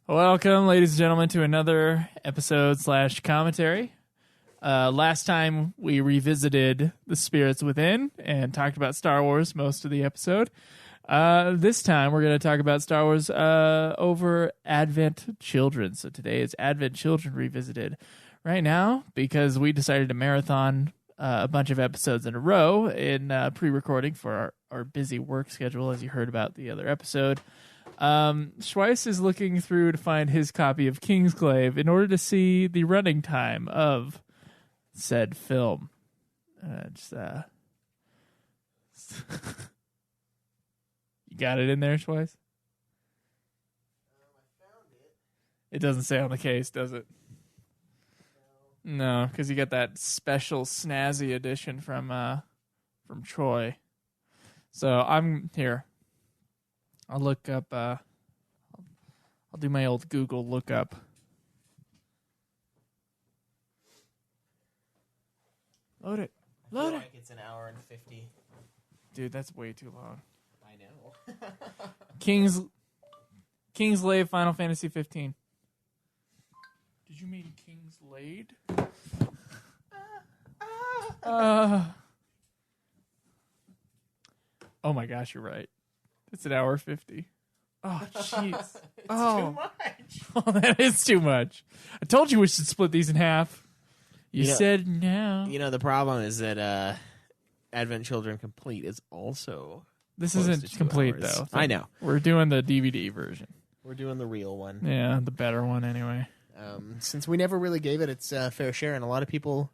Welcome, ladies and gentlemen, to another episode / commentary. Last time we revisited The Spirits Within and talked about Star Wars most of the episode. This time we're going to talk about Star Wars over Advent Children. So today is Advent Children Revisited. Right now, because we decided to marathon a bunch of episodes in a row in pre-recording for our busy work schedule, as you heard about the other episode. Schweiss is looking through to find his copy of Kingsglaive in order to see the running time of said film. You got it in there, Schweiss? I found it. It doesn't say on the case, does it? No, because you got that special snazzy edition from Troy. So I'm here. I'll look up. I'll do my old Google lookup. Load it. Load it. Like it's an hour and 50. Dude, that's way too long. I know. Kingsglaive Final Fantasy 15. Did you mean Kingslade? Oh my gosh, you're right. It's an hour 50. Oh, jeez. Too much. Oh, that is too much. I told you we should split these in half. You said no. You know, the problem is that Advent Children Complete is also... This isn't complete, hours. though. I know. We're doing the DVD version. We're doing the real one. Yeah, the better one anyway. Since we never really gave it its fair share, and a lot of people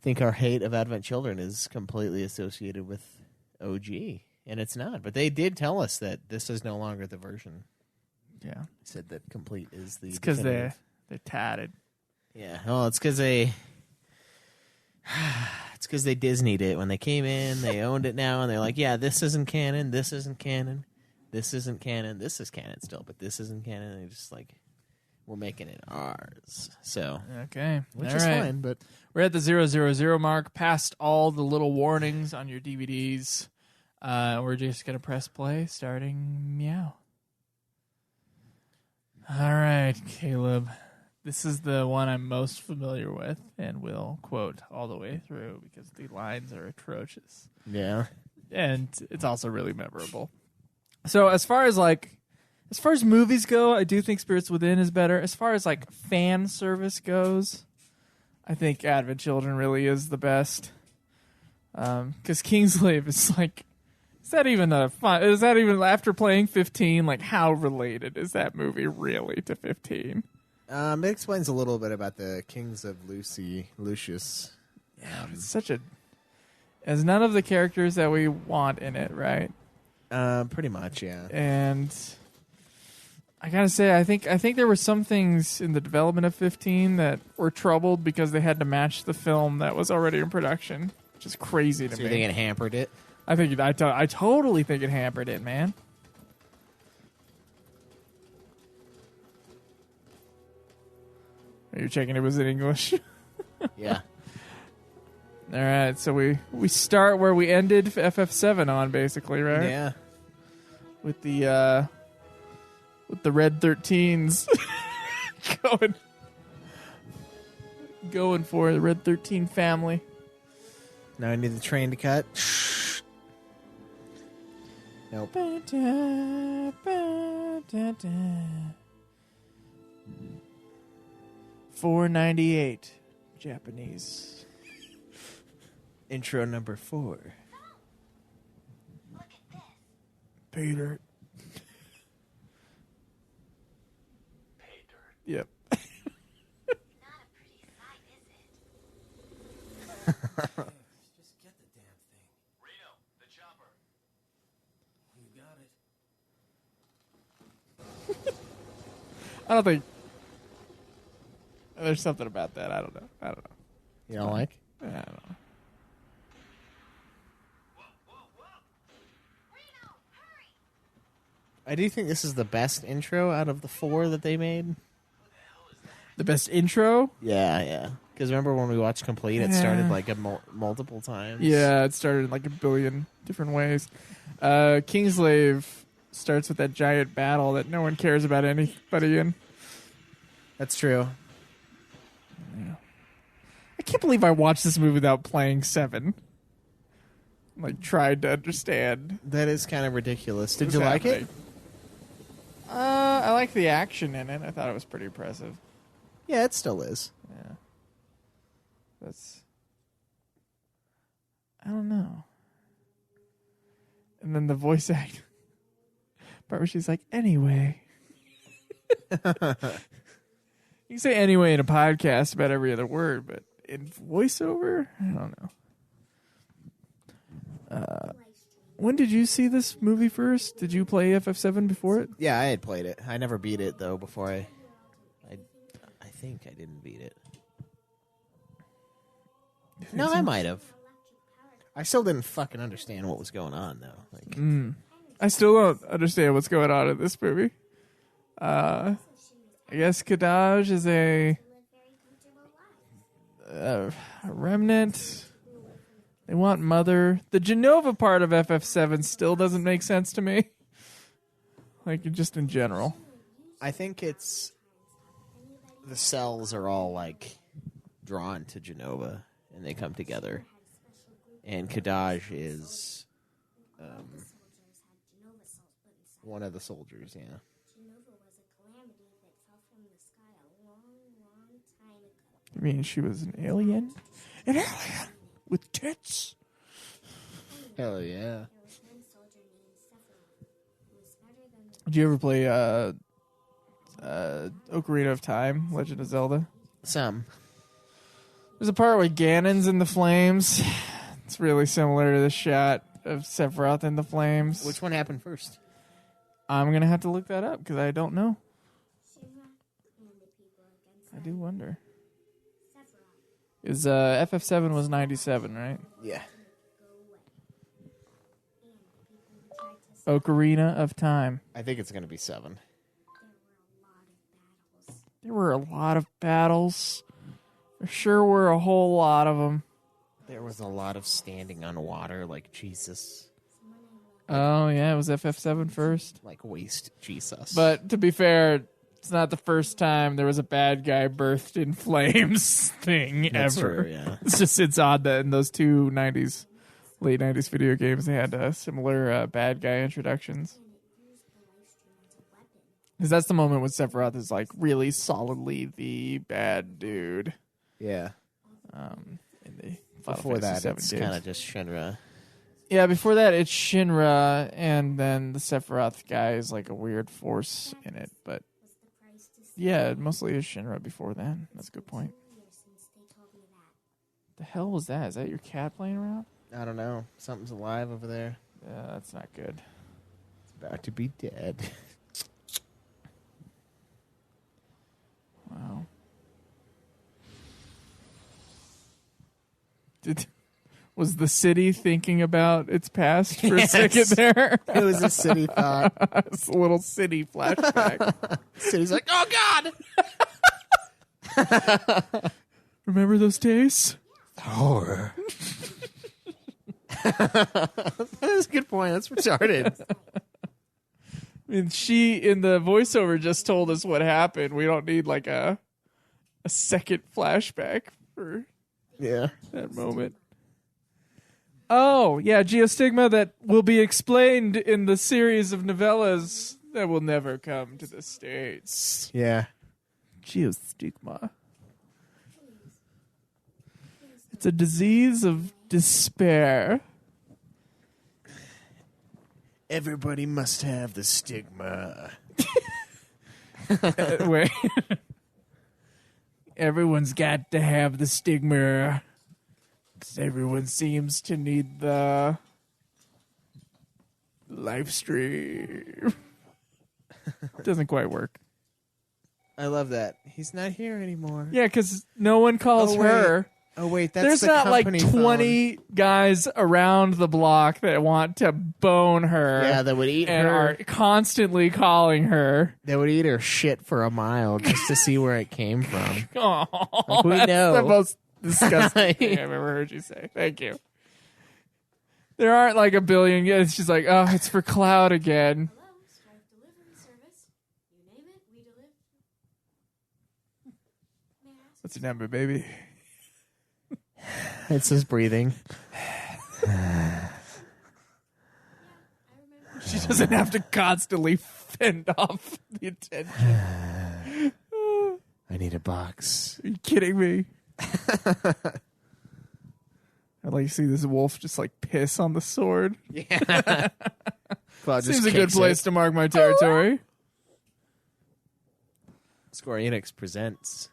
think our hate of Advent Children is completely associated with OG, and it's not. But they did tell us that this is no longer the version. Yeah. They said that Complete is the... It's because they're tatted. Yeah, well, it's because they... It's because they Disneyed it. When they came in, they owned it now, and they're like, yeah, this isn't canon, this isn't canon, this isn't canon, this is canon still, but this isn't canon, and they're just like... We're making it ours. So okay, which all is right. fine, but we're at the 000 mark, past all the little warnings on your DVDs. We're just gonna press play, starting meow. All right, Caleb. This is the one I'm most familiar with and will quote all the way through because the lines are atrocious. yeah. And it's also really memorable. So as far as movies go, I do think Spirits Within is better. As far as like fan service goes, I think Advent Children really is the best. Because Kingsglaive is like, is that even after playing 15? Like, how related is that movie really to 15? It explains a little bit about the Kings of Lucius. Yeah, it's has none of the characters that we want in it, right? Pretty much, yeah. And I gotta say, I think there were some things in the development of 15 that were troubled because they had to match the film that was already in production, which is crazy to me. You think it hampered it? I totally think it hampered it, man. Are you checking it was in English? Yeah. All right, so we start where we ended FF7 on, basically, right? Yeah. With the Red 13s going for the Red 13 family. Now I need the train to cut. Nope. 498 Japanese. Intro number 4. Look at this. Pay dirt. Pay dirt. Yep. Not a pretty sight, is it? Just get the damn thing. Reno, the chopper. You got it. I don't think there's something about that. I don't know. You don't like? I don't know. Reno, hurry! I do think this is the best intro out of the 4 that they made. The best intro? Yeah, yeah. Because remember when we watched Complete, it started like multiple times. Yeah, it started in like a billion different ways. Kingsglaive starts with that giant battle that no one cares about anybody in. That's true. I can't believe I watched this movie without playing 7. Like, tried to understand. That is kind of ridiculous. Did what's you like it? happening. I like the action in it. I thought it was pretty impressive. Yeah, it still is. Yeah. I don't know. And then the voice act part where she's like, anyway. You can say anyway in a podcast about every other word, but in voiceover, I don't know. When did you see this movie first? Did you play FF7 before it? Yeah, I had played it. I never beat it though. Before I think I didn't beat it. No, I might have. I still didn't fucking understand what was going on though. Like, I still don't understand what's going on in this movie. I guess Kadaj is a remnant. They want Mother. The Genova part of FF7 still doesn't make sense to me. Like, just in general. I think it's the cells are all like drawn to Genova and they come together. And Kadaj is one of the soldiers, yeah. You mean she was an alien? An alien with tits? Hell yeah. Did you ever play Ocarina of Time, Legend of Zelda? Some. There's a part where Ganon's in the flames. It's really similar to the shot of Sephiroth in the flames. Which one happened first? I'm going to have to look that up because I don't know. I do wonder. Is FF7 was 97, right? Yeah. Ocarina of Time. I think it's going to be 7. There were a lot of battles. There sure were a whole lot of them. There was a lot of standing on water like Jesus. Oh, yeah, it was FF7 first. Like waste Jesus. But to be fair, it's not the first time there was a bad guy birthed in flames thing That's ever. true, yeah. It's odd that in those two late 90s video games, they had similar bad guy introductions. Because that's the moment when Sephiroth is like really solidly the bad dude. Yeah. In the Final Before Fantasy that, VII it's games. kind of just Shinra. Yeah, before that, it's Shinra, and then the Sephiroth guy is like a weird force in it. But yeah, it mostly is Shinra before then. That's a good point. The hell was that? Is that your cat playing around? I don't know. Something's alive over there. Yeah, that's not good. It's about to be dead. Wow. Was the city thinking about its past for a second there? It was a city thought. It's a little city flashback. City's like, oh God! Remember those days? Horror. That's a good point. That's retarded. I mean, she in the voiceover just told us what happened. We don't need like a second flashback for Yeah. that moment. Oh, yeah, Geostigma that will be explained in the series of novellas that will never come to the States. Yeah. Geostigma. It's a disease of despair. Everybody must have the stigma. Wait. Everyone's got to have the stigma. 'Cause everyone seems to need the live stream. Doesn't quite work. I love that. He's not here anymore. Yeah, because no one calls Oh, wait. her. Oh, wait. That's There's the not like company 20 guys around the block that want to bone her. phone. Yeah, that would eat and her. are constantly calling her. They would eat her shit for a mile just to see where it came from. Oh, Like, we that's know. the most disgusting thing I've ever heard you say. Thank you. There aren't like a billion. It's just like, oh, it's for cloud again. What's your number, baby? It's just breathing. She doesn't have to constantly fend off the attention. I need a box. Are you kidding me? I'd like to see this wolf just like piss on the sword. Yeah. Cloud just Seems a good kicks place it. to mark my territory. Square Enix presents.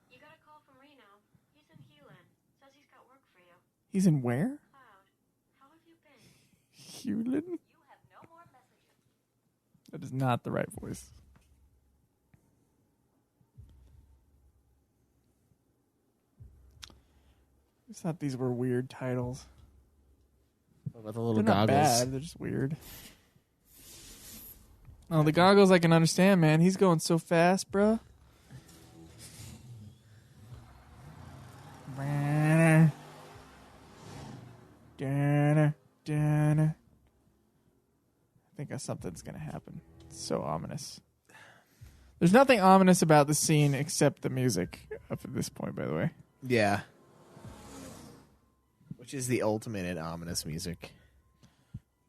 You got a call from Reno. He's in Hewlin. Says he's got work for you. He's in where? Cloud, how have you been? Hewlin? You have no more messages. That is not the right voice. I just thought these were weird titles. What about the little They're not goggles? bad. They're just weird. Oh, the goggles I can understand, man. He's going so fast, bro. I think something's going to happen. It's so ominous. There's nothing ominous about the scene except the music up at this point, by the way. Yeah. Which is the ultimate in ominous music.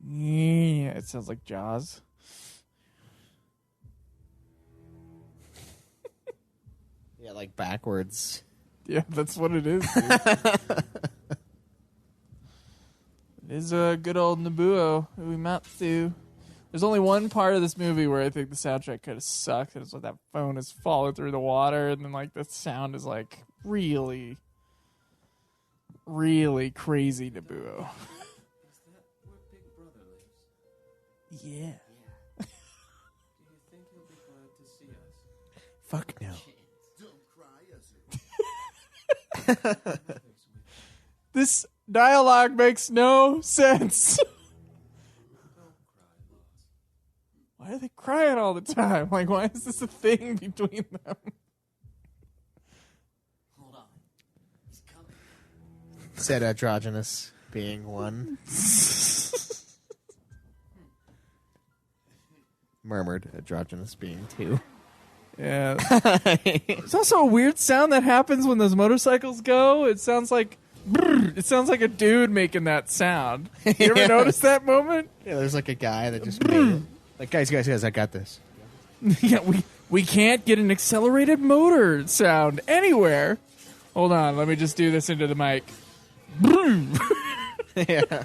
Yeah, it sounds like Jaws. Yeah, like backwards. Yeah, that's what it is. Dude. It is a good old Nobuo Uematsu. There's only one part of this movie where I think the soundtrack could have sucked. It's when that phone is falling through the water, and then like the sound is like really, really crazy Nobuo. Is that where Big Brother lives? Yeah. Do you think he'll be glad to see us? Fuck no. Don't cry, Ezra. This dialogue makes no sense. Don't cry, Lost. Why are they crying all the time? Like, why is this a thing between them? Hold on. He's coming. Said androgynous being one. Murmured androgynous being two. Yeah. It's also a weird sound that happens when those motorcycles go. It sounds like brrr. It sounds like a dude making that sound. You ever Yeah. notice that moment? Yeah, there's like a guy that just made it. Like, guys, I got this. Yeah, we can't get an accelerated motor sound anywhere. Hold on, let me just do this into the mic. Yeah.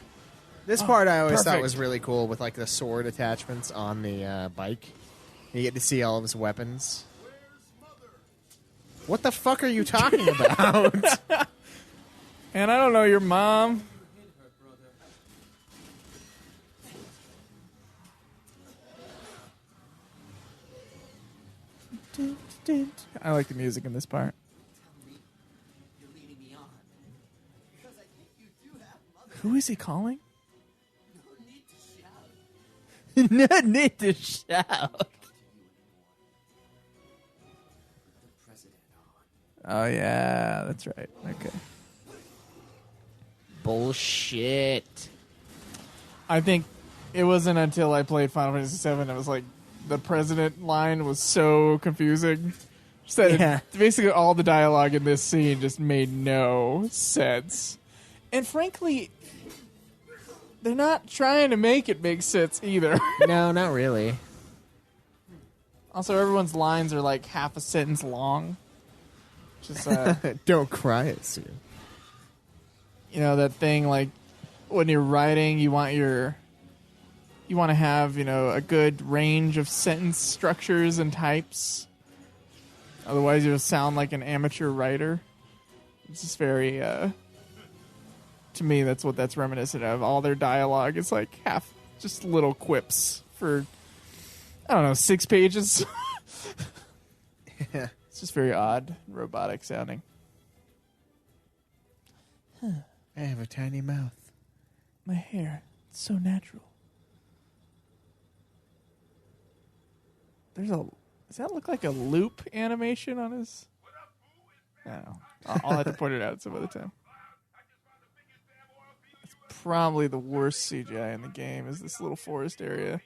This part I always thought perfect. was really cool with like the sword attachments on the bike. You get to see all of his weapons. What the fuck are you talking about? And I don't know your mom. Hit her, brother. I like the music in this part. You're leading me on. Because I think you do have mother. Who is he calling? No need to shout. No need to shout. The president on. Oh yeah, that's right. Okay. Bullshit. I think it wasn't until I played Final Fantasy VII that was like the president line was so confusing. Just that Yeah. basically all the dialogue in this scene just made no sense. And frankly, they're not trying to make it make sense either. No, not really. Also, everyone's lines are like half a sentence long. Just Don't cry, Sue. you know that thing like when you're writing, you want to have, a good range of sentence structures and types. Otherwise, you'll sound like an amateur writer. It's just very, to me, that's what that's reminiscent of. All their dialogue is like half, just little quips for, I don't know, 6 pages. Yeah. It's just very odd, and robotic sounding. I have a tiny mouth. My hair, it's so natural. Does that look like a loop animation on his? I don't know. I'll have to point it out some other time. It's probably the worst CGI in the game is this little forest area.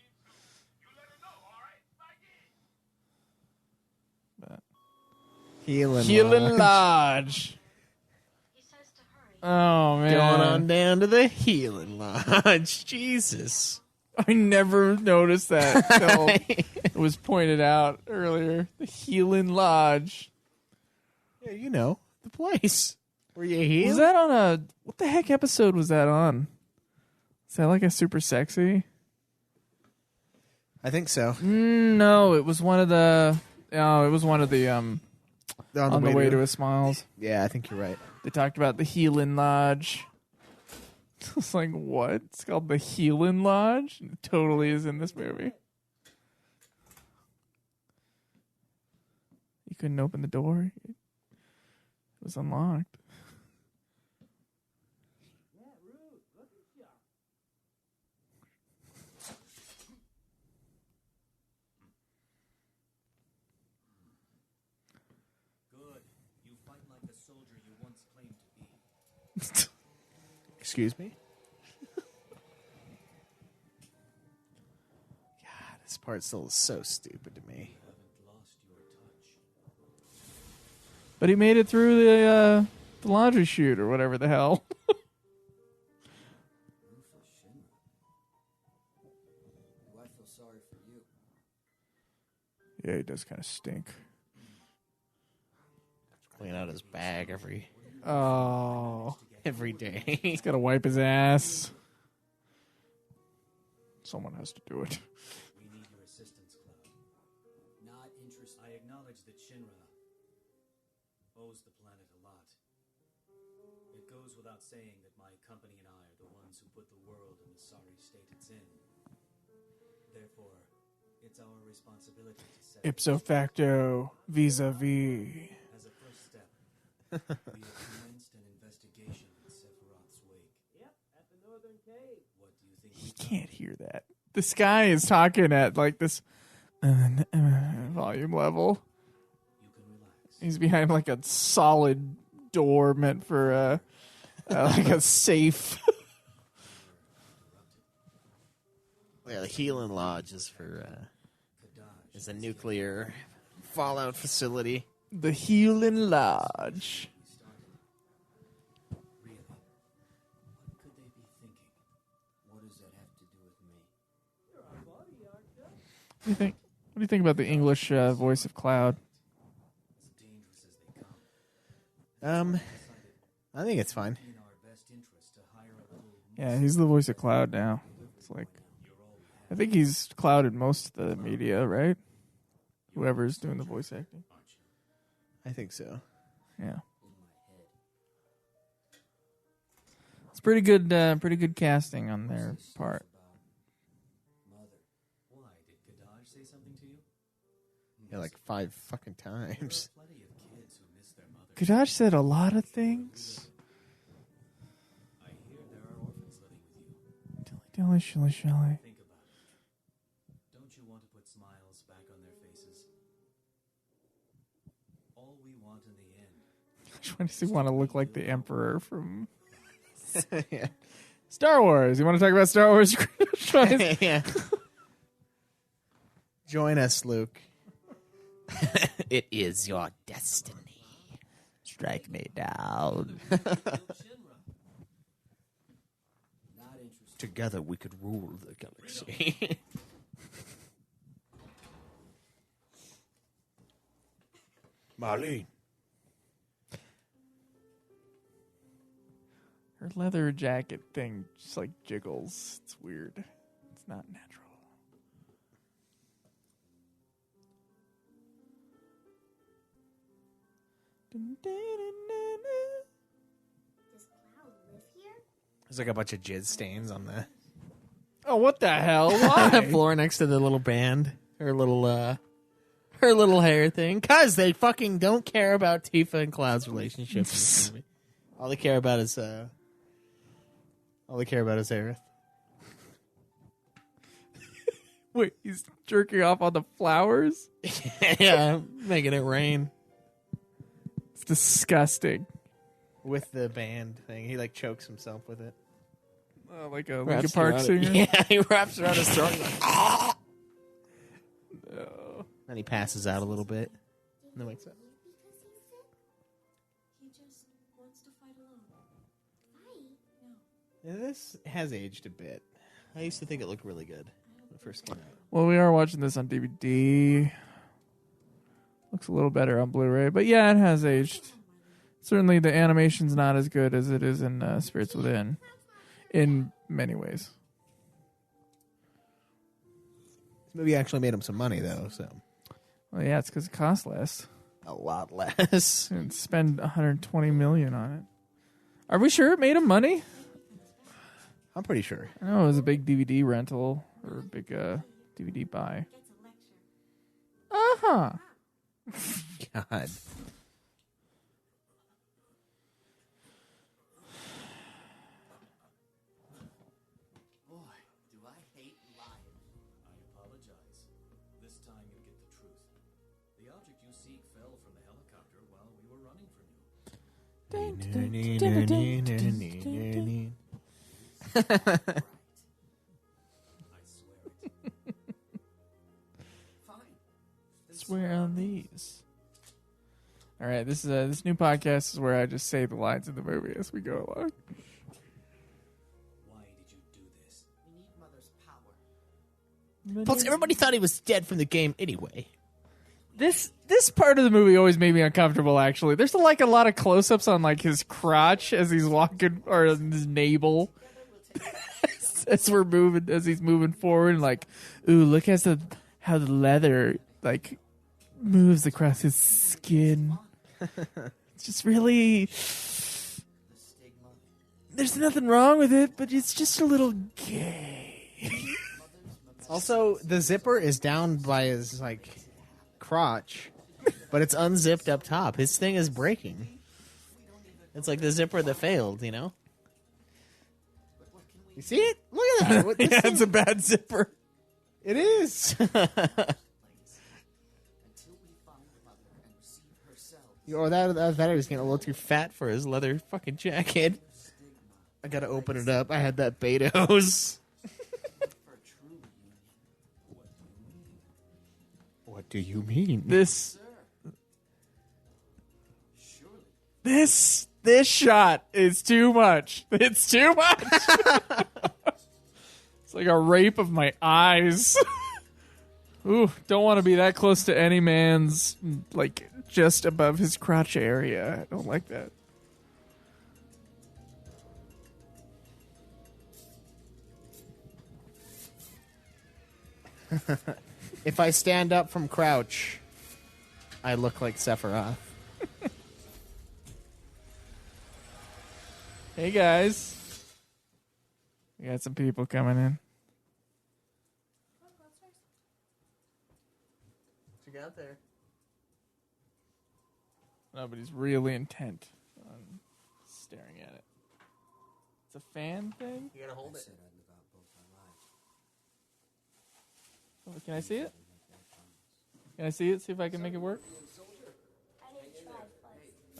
But Healing Lodge. He says to hurry. Oh, man. Going on down to the Healing Lodge. Jesus. I never noticed that until it was pointed out earlier. The Healing Lodge. Yeah, you know, the place where you heal. Was that on a... What the heck episode was that on? Is that like a Super Sexy? I think so. No, it was one of the... Oh, it was one of the... On the way to his smiles. Yeah, I think you're right. They talked about the Healing Lodge. I was like, what? It's called the Healing Lodge? It totally is in this movie. You couldn't open the door. It was unlocked. Good. You fight like the soldier you once claimed to be. Excuse me? God, this part still is so stupid to me. Haven't lost your touch. But he made it through the laundry chute or whatever the hell. Ruthless Shinra. Do I feel sorry for you? Yeah, he does kind of stink. Clean out his bag every Oh. day. He's got to wipe his ass. Someone has to do it. We need your assistance, Cloud. Not interested. I acknowledge that Shinra owes the planet a lot. It goes without saying that my company and I are the ones who put the world in the sorry state it's in. Therefore, it's our responsibility to set Ipso facto, vis-a-vis. as a first step. We have commenced an investigation in Sephiroth's wake. Yep, at the Northern Cave. What do you think? He can't hear that. This guy is talking at like this volume level. You can relax. He's behind like a solid door meant for like a safe. Yeah, the Healing Lodge is for is a nuclear fallout facility. The Healing Lodge. Really? What could they be thinking? What does that have to do with me? What do you think? What do you think about the English voice of Cloud? As dangerous as they come. I think it's fine. In our best interest to hire a little Yeah, he's the voice of Cloud now. It's like, I think he's Cloud in most of the media, right? Whoever's doing the voice acting. I think so. Yeah, in my head. it's pretty good casting on their part. Mother. Why? Did Gadaj say something to you? Yeah, like 5 fucking times. Plenty of kids who miss their mother. Gadaj said a lot of things. I hear there are orphans living with you. Dilly, shilly, shilly. Think about it. Don't you want to put smiles back on their faces? All we want in the end. Why does he want to look like the Emperor from Yeah. Star Wars? You want to talk about Star Wars? Yeah. Join us, Luke. It is your destiny. Strike me down. Shinra. Not interested. Together we could rule the galaxy. Marlene. Her leather jacket thing just like jiggles. It's weird. It's not natural. Does Cloud live here? There's like a bunch of jizz stains on the Oh, what the hell? Why? floor next to the little band. Her little hair thing. Cause they fucking don't care about Tifa and Cloud's relationship in this movie. All they care about is Aerith. Wait, he's jerking off on the flowers? Yeah, making it rain. It's disgusting. With the band thing. He like chokes himself with it. Like a Linkin Wraps Park around singer? it. Yeah, he wraps around his throat. Like, ah! No. Then he passes out a little bit. And then wakes up. Because he's Yeah, this has aged a bit. I used to think it looked really good when it first came out. Well, we are watching this on DVD. Looks a little better on Blu-ray, but yeah, it has aged. Certainly, the animation's not as good as it is in Spirits Within, in many ways. This movie actually made him some money, though, so Well, yeah, it's because it costs less. a lot less. And spend $120 million on it. Are we sure it made him money? I'm pretty sure. I know it was a big DVD rental or a big DVD buy. Uh-huh. God. Boy, do I hate lying. I apologize. This time you'll get the truth. The object you seek fell from the helicopter while we were running from you. I swear it. Fine. Swear on these. All right, this new podcast is where I just say the lines in the movie as we go along. Why did you do this? We need Mother's power. Plus, everybody thought he was dead from the game anyway. This part of the movie always made me uncomfortable. Actually, there's like a lot of close-ups on like his crotch as he's walking, or his navel as he's moving forward. Like, ooh, look at how the leather like moves across his skin. It's just really. There's nothing wrong with it, but it's just a little gay. Also, the zipper is down by his like crotch, but it's unzipped up top. His thing is breaking. It's like the zipper that failed, you know? You see it? Look at that. What, Yeah, it's a bad zipper. it is. Or that battery's getting a little too fat for his leather fucking jacket. I gotta open it up. I had that Betos. What do you mean? This shot is too much. It's too much. It's like a rape of my eyes. Ooh, don't want to be that close to any man's, like, just above his crotch area. I don't like that. If I stand up from crouch, I look like Sephiroth. Hey, guys. We got some people coming in. What you got there? Nobody's really intent on staring at it. It's a fan thing? You gotta hold it. Said I'd live out both our lives. Oh, can I see it? Can I see it? See if I can make it work?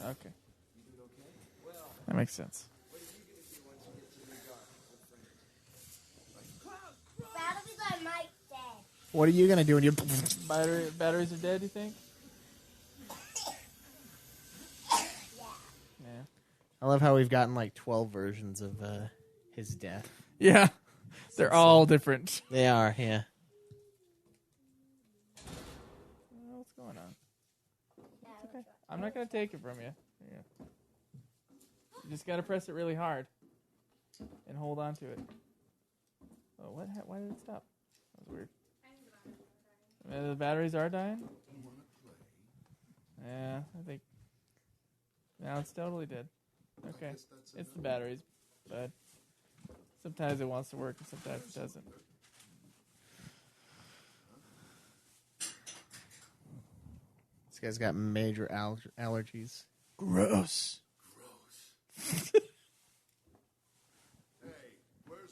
Okay. That makes sense. What are you gonna do when you? Batteries are dead, you think? Yeah. I love how we've gotten like 12 versions of his death. Yeah. They're all different. They are, yeah. What's going on? It's okay. I'm not going to take it from you. Here. You just got to press it really hard and hold on to it. Oh, what? Why did it stop? That was weird. The batteries are dying? Yeah, I think. Now it's totally dead. Okay. It's the batteries, but sometimes it wants to work and sometimes it doesn't. This guy's got major allergies. Gross.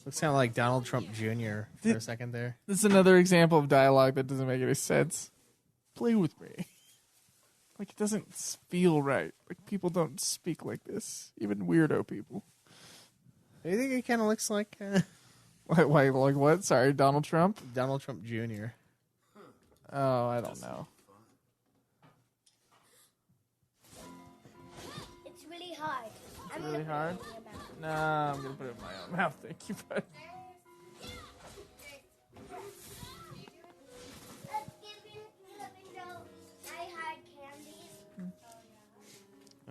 Looks kind of like Donald Trump Jr. for a second there. This is another example of dialogue that doesn't make any sense. Play with me. Like, it doesn't feel right. Like, people don't speak like this. Even weirdo people. Do you think he kind of looks like Like what? Sorry, Donald Trump? Donald Trump Jr.? Oh, I don't know. It's really hard. It's really hard? Nah, I'm gonna put it in my own mouth. Thank you, bud.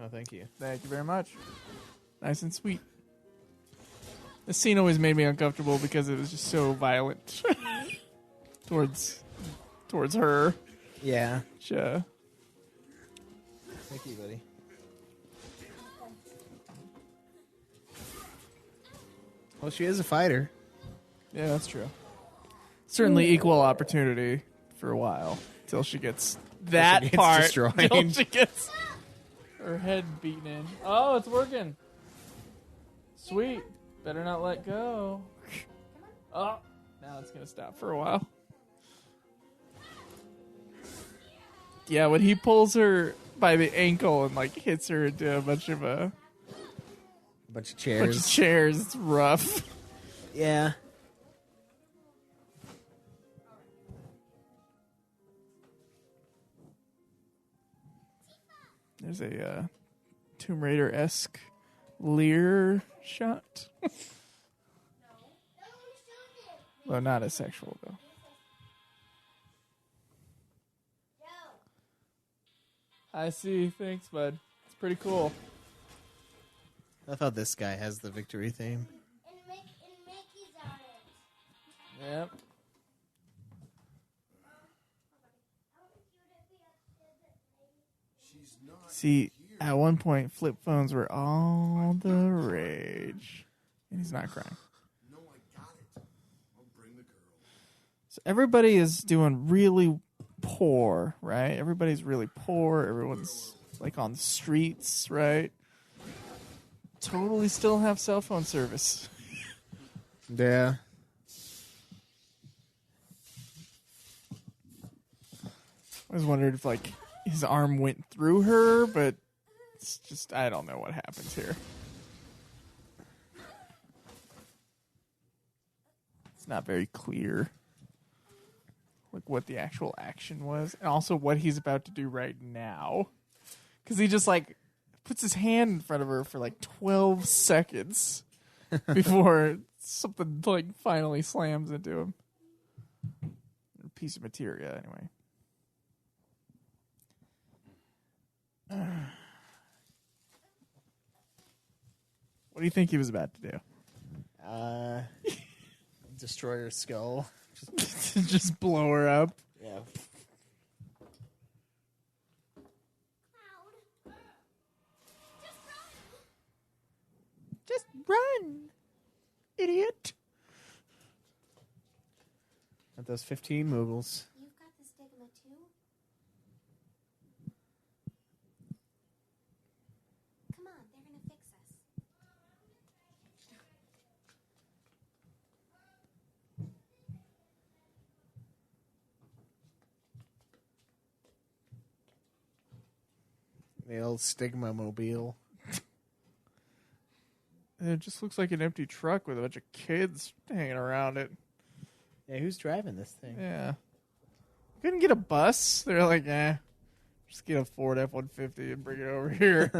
Oh, thank you. Thank you very much. Nice and sweet. This scene always made me uncomfortable because it was just so violent towards her. Yeah. Which, Thank you, buddy. Well, she is a fighter. yeah, that's true. Certainly equal opportunity for a while till she gets that gets part. destroyed. Till she gets her head beaten in. Oh, it's working. Sweet. Better not let go. Oh, now it's gonna stop for a while. Yeah, when he pulls her by the ankle and like hits her into a bunch of chairs, it's rough. Yeah. There's a Tomb Raider-esque leer shot. Well, not as sexual though. I see. Thanks, bud. It's pretty cool. I thought this guy has the victory theme. And Mickey's on it. Yep. See, at one point, flip phones were all the rage. And he's not crying. No, I got it. I'll bring the girl. So everybody is doing really poor, right? Everybody's really poor. Everyone's like on the streets, right? Totally still have cell phone service. Yeah. I was wondering if like his arm went through her, but it's just I don't know what happens here. It's not very clear like what the actual action was and also what he's about to do right now. Cuz he just like puts his hand in front of her for like 12 seconds before something like finally slams into him. A piece of materia anyway. What do you think he was about to do? Destroy her skull. Just blow her up. Yeah. Just run, idiot. At those 15 Moogles. You've got the stigma too? Come on, they're gonna fix us. The old stigma mobile. It just looks like an empty truck with a bunch of kids hanging around it. Yeah, who's driving this thing? Yeah. Couldn't get a bus. They're like, just get a Ford F-150 and bring it over here.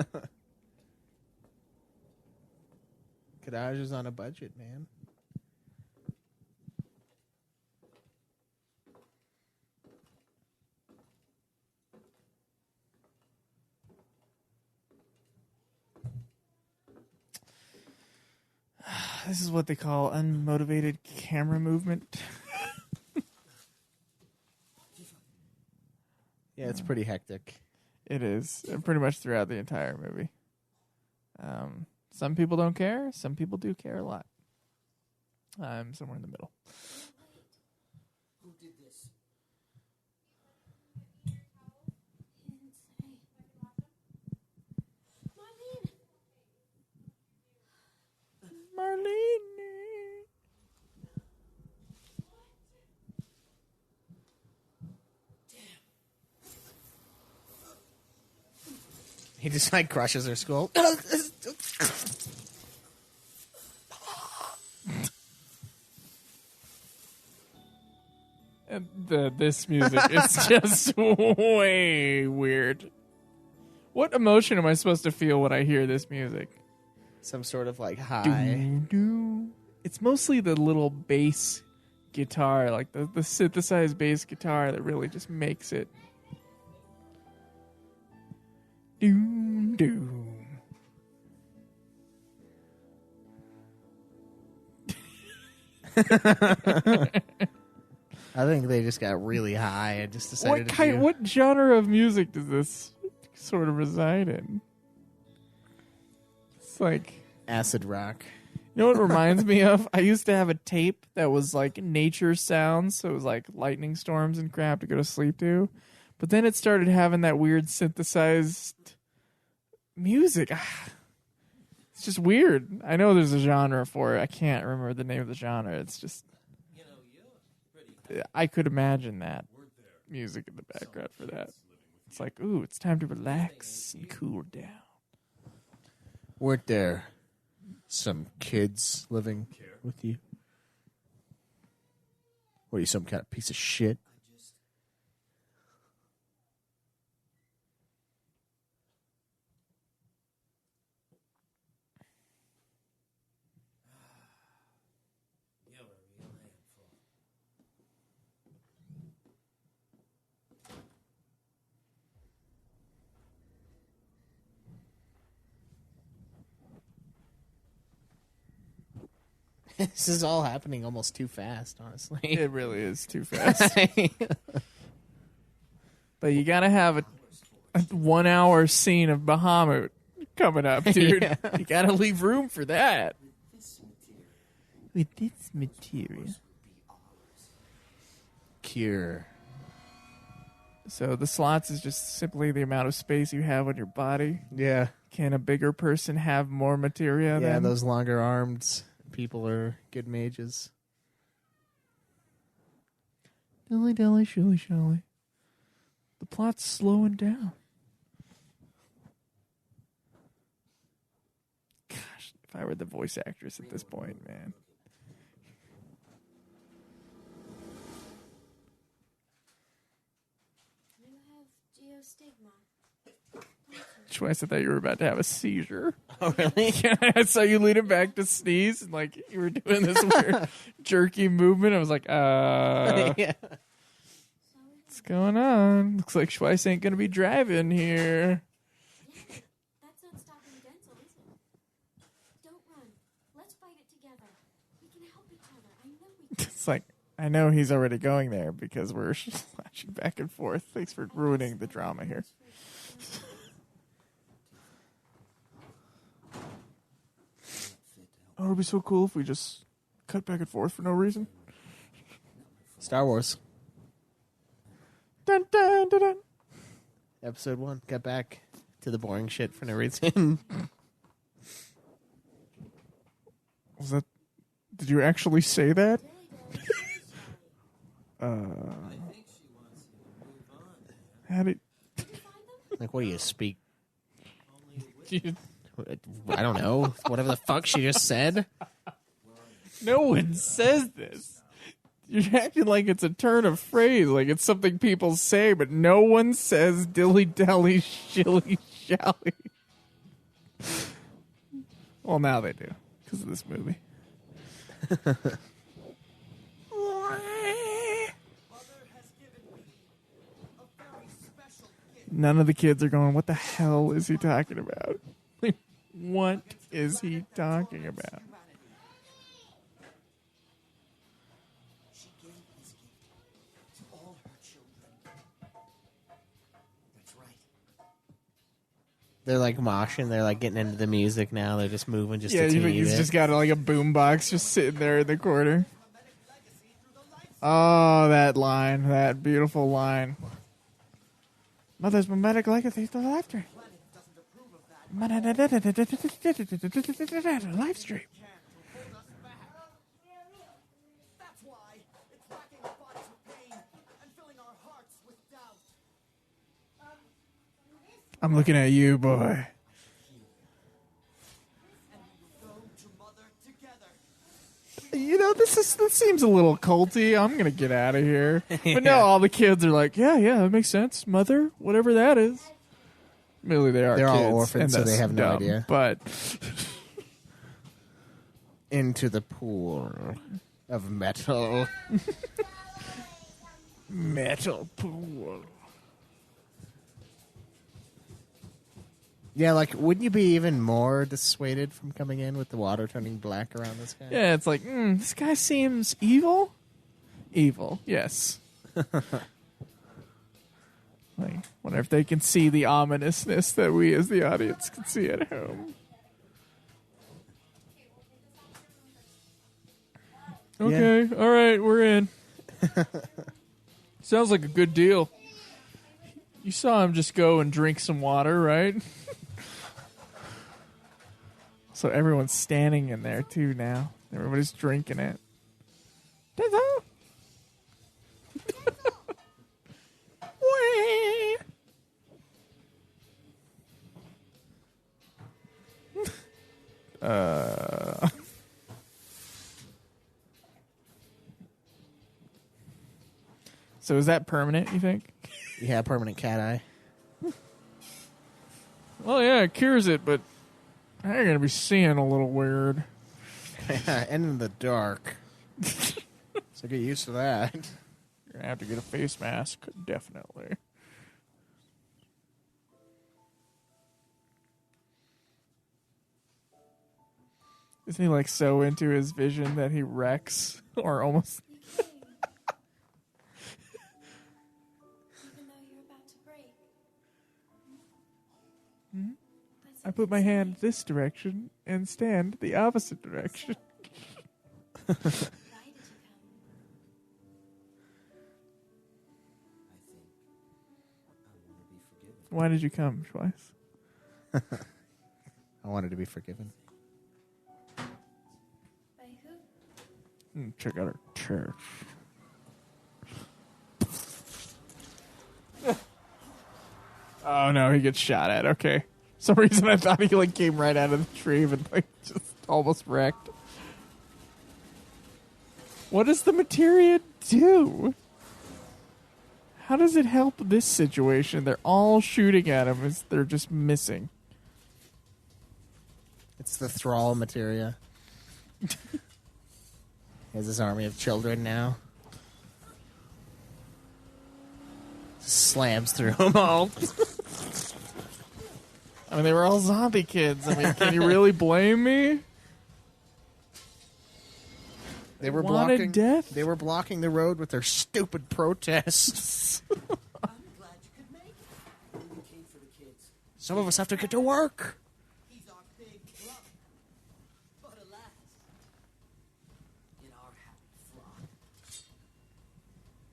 Kadaj is on a budget, man. This is what they call unmotivated camera movement. Yeah, it's pretty hectic. It is. Pretty much throughout the entire movie. Some people don't care. Some people do care a lot. I'm somewhere in the middle. Who did this? Marlene. He just like crushes her skull. And this music is just way weird. What emotion am I supposed to feel when I hear this music? some sort of like high. Doo-doo. It's mostly the little bass guitar, like the synthesized bass guitar that really just makes it. Doom, doom. I think they just got really high and just decided What genre of music does this sort of reside in? It's like, acid rock. you know what it reminds me of? I used to have a tape that was like nature sounds, so it was like lightning storms and crap to go to sleep to. But then it started having that weird synthesized music. It's just weird. I know there's a genre for it. I can't remember the name of the genre. It's just, I could imagine that music in the background for that. It's like, ooh, it's time to relax and cool down. Weren't there some kids living with you? What are you, some kind of piece of shit? You're a real handful. This is all happening almost too fast, honestly. It really is too fast. But you gotta have a 1 hour scene of Bahamut coming up, dude. Yeah. You gotta leave room for that. With this material. Cure. So the slots is just simply the amount of space you have on your body. Yeah. Can a bigger person have more materia Yeah, than those longer armed people are good mages. dilly dilly shilly shally? The plot's slowing down. Gosh, if I were the voice actress at this point, man. You have geostigma. Twice I thought you were about to have a seizure. Oh, really? Yeah, I saw you leaning back to sneeze, and like you were doing this weird jerky movement. I was like, Yeah. what's going on? Looks like Schweiss ain't gonna be driving here. That's not stopping dental, is it? Don't run. Let's fight it together. We can help each other. I know we can. It's like, I know he's already going there because we're flashing back and forth. Thanks for ruining the drama here. Oh, it'd be so cool if we just cut back and forth for no reason. Star Wars. Dun, dun, dun, dun. Episode 1. Got back to the boring shit for no reason. Was that? Did you actually say that? I think she wants you to move on. How did? Like, what do you speak? You, I don't know. Whatever the fuck she just said. no one says this. You're acting like it's a turn of phrase, like it's something people say, but no one says dilly dally shilly shally. Well, now they do because of this movie. None of the kids are going, what the hell is he talking about? What is he talking about? She gave this gift to all her children. That's right. They're like moshing. They're like getting into the music now. They're just moving just Yeah, a you teeny think he's bit. just got like a boombox just sitting there in the corner. Oh, that line. That beautiful line. Mother's mimetic legacy through the live stream. Live stream. That's why it's racking our bodies with pain and filling our hearts with doubt. I'm looking at you, boy. And we will go to Mother together. You know, this seems a little culty. I'm gonna get out of here. But no, all the kids are like, yeah, that makes sense. Mother, whatever that is. Really, they are. They're all kids, orphans, and so they that's have no dumb, idea. But into the pool of metal. Metal pool. Yeah, like, wouldn't you be even more dissuaded from coming in with the water turning black around this guy? Yeah, it's like, this guy seems evil. Evil, yes. Like, wonder if they can see the ominousness that we as the audience can see at home. Okay, all right, we're in. Sounds like a good deal. You saw him just go and drink some water, right? So everyone's standing in there too now. Everybody's drinking it. So is that permanent, you think? Yeah, permanent cat eye. Well, yeah, it cures it, but I'm going to be seeing a little weird. And in the dark. So get used to that. You're going to have to get a face mask, definitely. Isn't he like so into his vision that he wrecks or almost? Even though you're about to break. That's I put my hand this direction and stand the opposite direction. Why did you come? Why did you come twice? I wanted to be forgiven. By who? Check out our church. Oh no, he gets shot at. Okay. For some reason I thought he like came right out of the tree and like just almost wrecked. What does the materia do? How does it help this situation? They're all shooting at him as they're just missing. It's the thrall materia. He has his army of children now. Slams through them all. I mean, they were all zombie kids. I mean, can you really blame me? They were Wanted blocking death? They were blocking the road with their stupid protests. I'm glad you could make it. You came for the kids. Some of us have to get to work. He's our big brother. But alas, in our happy flock,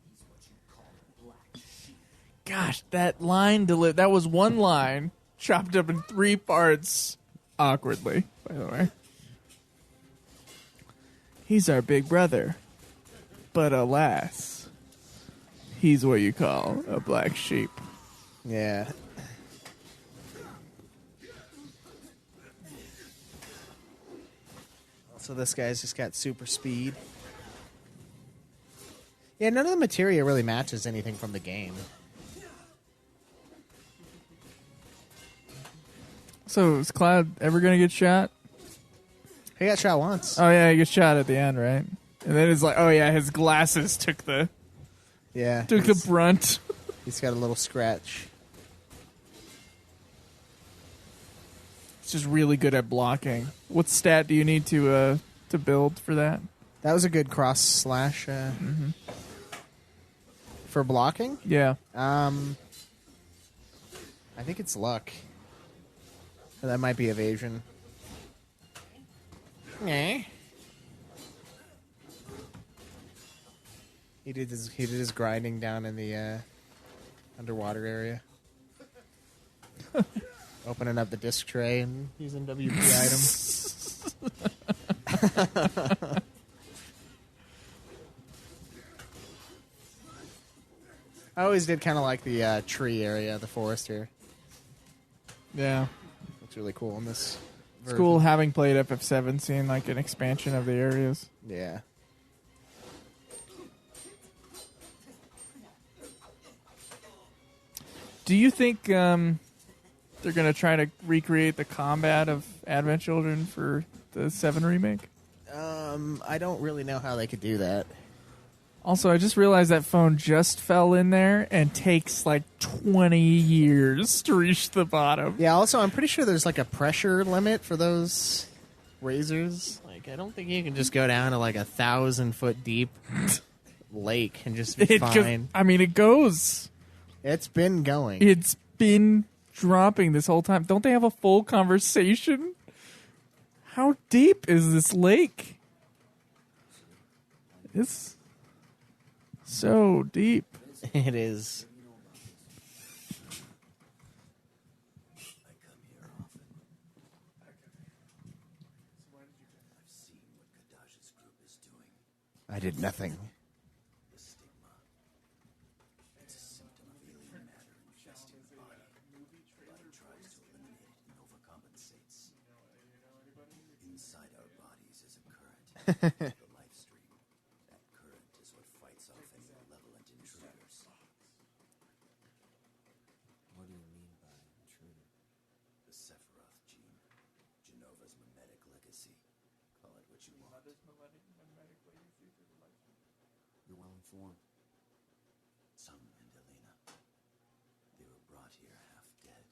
he's what you call a black sheep. Gosh, that line that was one line chopped up in 3 parts awkwardly, by the way. He's our big brother, but alas, he's what you call a black sheep. Yeah. So this guy's just got super speed. Yeah, none of the materia really matches anything from the game. So is Cloud ever gonna get shot? He got shot once. Oh yeah, he gets shot at the end, right? And then it's like, oh yeah, his glasses took the Yeah. the brunt. He's got a little scratch. He's just really good at blocking. What stat do you need to build for that? That was a good cross slash for blocking. Yeah. I think it's luck. Or that might be evasion. Nah. He did his grinding down in the underwater area. Opening up the disc tray and using WP item. I always did kind of like the tree area, the forest here. Yeah. Looks really cool in this. It's cool having played FF7, seeing like an expansion of the areas. Yeah. Do you think they're going to try to recreate the combat of Advent Children for the 7 remake? I don't really know how they could do that. Also, I just realized that phone just fell in there and takes like 20 years to reach the bottom. Yeah, also, I'm pretty sure there's like a pressure limit for those razors. Like, I don't think you can just go down to like 1,000-foot deep lake and just be fine. I mean, it goes. It's been going. It's been dropping this whole time. Don't they have a full conversation? How deep is this lake? It's so deep. It is. I come here often. I've seen what Kadaj's group is doing. I did nothing. The stigma. It's a symptom of alien matter infesting the body. The body tries to eliminate it and overcompensates. Inside our bodies is a current. The life stream. That current is what fights off any malevolent intruders. What do you mean by intruder? The Sephiroth gene. Genova's mimetic legacy. Call it what you want. You're well informed. Some and Elena. They were brought here half dead.